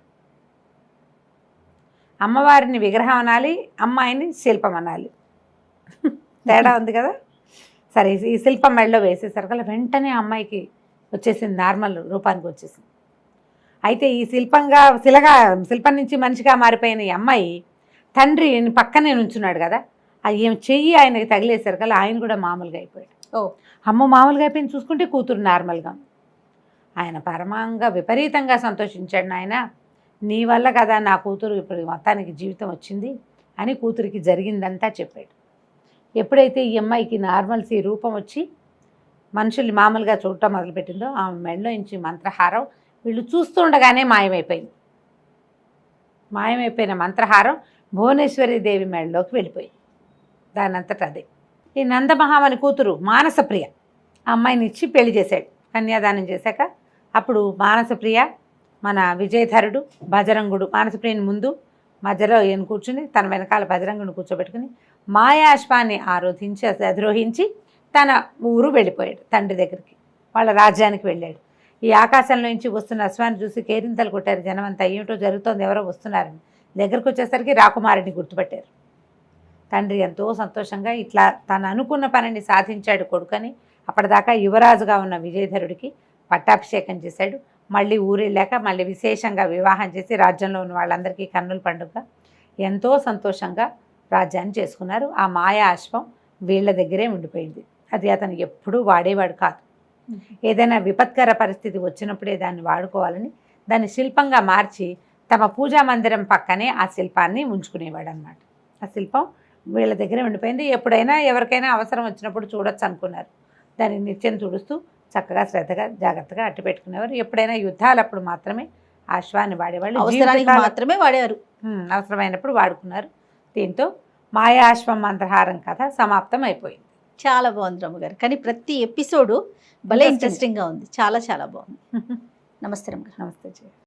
అమ్మవారిని విగ్రహం అనాలి, అమ్మాయిని శిల్పం అనాలి, తేడా ఉంది కదా. సరే, ఈ శిల్పం మెడలో వేసేసరికి వెంటనే అమ్మాయికి వచ్చేసింది, నార్మల్ రూపానికి వచ్చేసింది. అయితే ఈ శిల్పం నుంచి మనిషిగా మారిపోయిన ఈ అమ్మాయి తండ్రి పక్కనే నుంచున్నాడు కదా, ఏం చెయ్యి ఆయనకి తగిలేసరికల్లా ఆయన కూడా మామూలుగా అయిపోయాడు. అమ్మ మామూలుగా అయిపోయింది, చూసుకుంటే కూతురు నార్మల్గా. ఆయన పరమంగా విపరీతంగా సంతోషించాడు. నాయన, నీ వల్ల కదా నా కూతురు ఇప్పుడు మొత్తానికి జీవితం వచ్చింది అని కూతురికి జరిగిందంతా చెప్పాడు. ఎప్పుడైతే ఈ అమ్మాయికి నార్మల్సీ రూపం వచ్చి మనుషుల్ని మామూలుగా చూడటం మొదలుపెట్టిందో ఆమె మెడలో నుంచి మంత్రహారం వీళ్ళు చూస్తుండగానే మాయమైపోయింది. మాయమైపోయిన మంత్రహారం భువనేశ్వరి దేవి మెడలోకి వెళ్ళిపోయింది. దానంతట అదే. ఈ నందమహామని కూతురు మానసప్రియ ఆ అమ్మాయిని ఇచ్చి పెళ్లి చేశాడు. కన్యాదానం చేశాక అప్పుడు మానసప్రియ మన విజయధరుడు బజరంగుడు మానసప్రియని ముందు మధ్యలో ఈయన కూర్చుని తన వెనకాల బజరంగుని కూర్చోబెట్టుకుని మాయాశ్వాన్ని అధిరోహించి తన ఊరు వెళ్ళిపోయాడు. తండ్రి దగ్గరికి, వాళ్ళ రాజ్యానికి వెళ్ళాడు. ఈ ఆకాశంలో నుంచి వస్తున్న అశ్వాన్ని చూసి కేరింతలు కొట్టారు జనమంతా. ఏమిటో జరుగుతోంది, ఎవరో వస్తున్నారని. దగ్గరికి వచ్చేసరికి రాకుమారుని గుర్తుపట్టారు. తండ్రి ఎంతో సంతోషంగా ఇట్లా తను అనుకున్న పనిని సాధించాడు కొడుకని అప్పటిదాకా యువరాజుగా ఉన్న విజయధరుడికి పట్టాభిషేకం చేశాడు. మళ్ళీ ఊరెళ్ళాక మళ్ళీ విశేషంగా వివాహం చేసి రాజ్యంలో ఉన్న వాళ్ళందరికీ కన్నుల పండుగ ఎంతో సంతోషంగా రాజ్యాన్ని చేసుకున్నారు. ఆ మాయా అశ్వం వీళ్ళ దగ్గరే ఉండిపోయింది. అది అతను ఎప్పుడూ వాడేవాడు కాదు. ఏదైనా విపత్కర పరిస్థితి వచ్చినప్పుడే దాన్ని వాడుకోవాలని దాన్ని శిల్పంగా మార్చి తమ పూజా మందిరం పక్కనే ఆ శిల్పాన్ని ఉంచుకునేవాడు అనమాట. ఆ శిల్పం వీళ్ళ దగ్గరే ఉండిపోయింది. ఎప్పుడైనా ఎవరికైనా అవసరం వచ్చినప్పుడు చూడొచ్చు అనుకున్నారు. దాన్ని నిత్యం చూడుస్తూ చక్కగా శ్రద్ధగా జాగ్రత్తగా అట్టు పెట్టుకునేవారు. ఎప్పుడైనా యుద్ధాలప్పుడు మాత్రమే ఆ అశ్వాన్ని వాడేవాళ్ళు, మాత్రమే వాడేవారు, అవసరమైనప్పుడు వాడుకున్నారు. దీంతో మాయా అశ్వం మంత్రహారం కథ సమాప్తం అయిపోయింది. చాలా బాగుంది రమ్మగారు. కానీ ప్రతి ఎపిసోడు భలే ఇంట్రెస్టింగ్గా ఉంది. చాలా చాలా బాగుంది. నమస్తే రమ్మగారు. నమస్తే.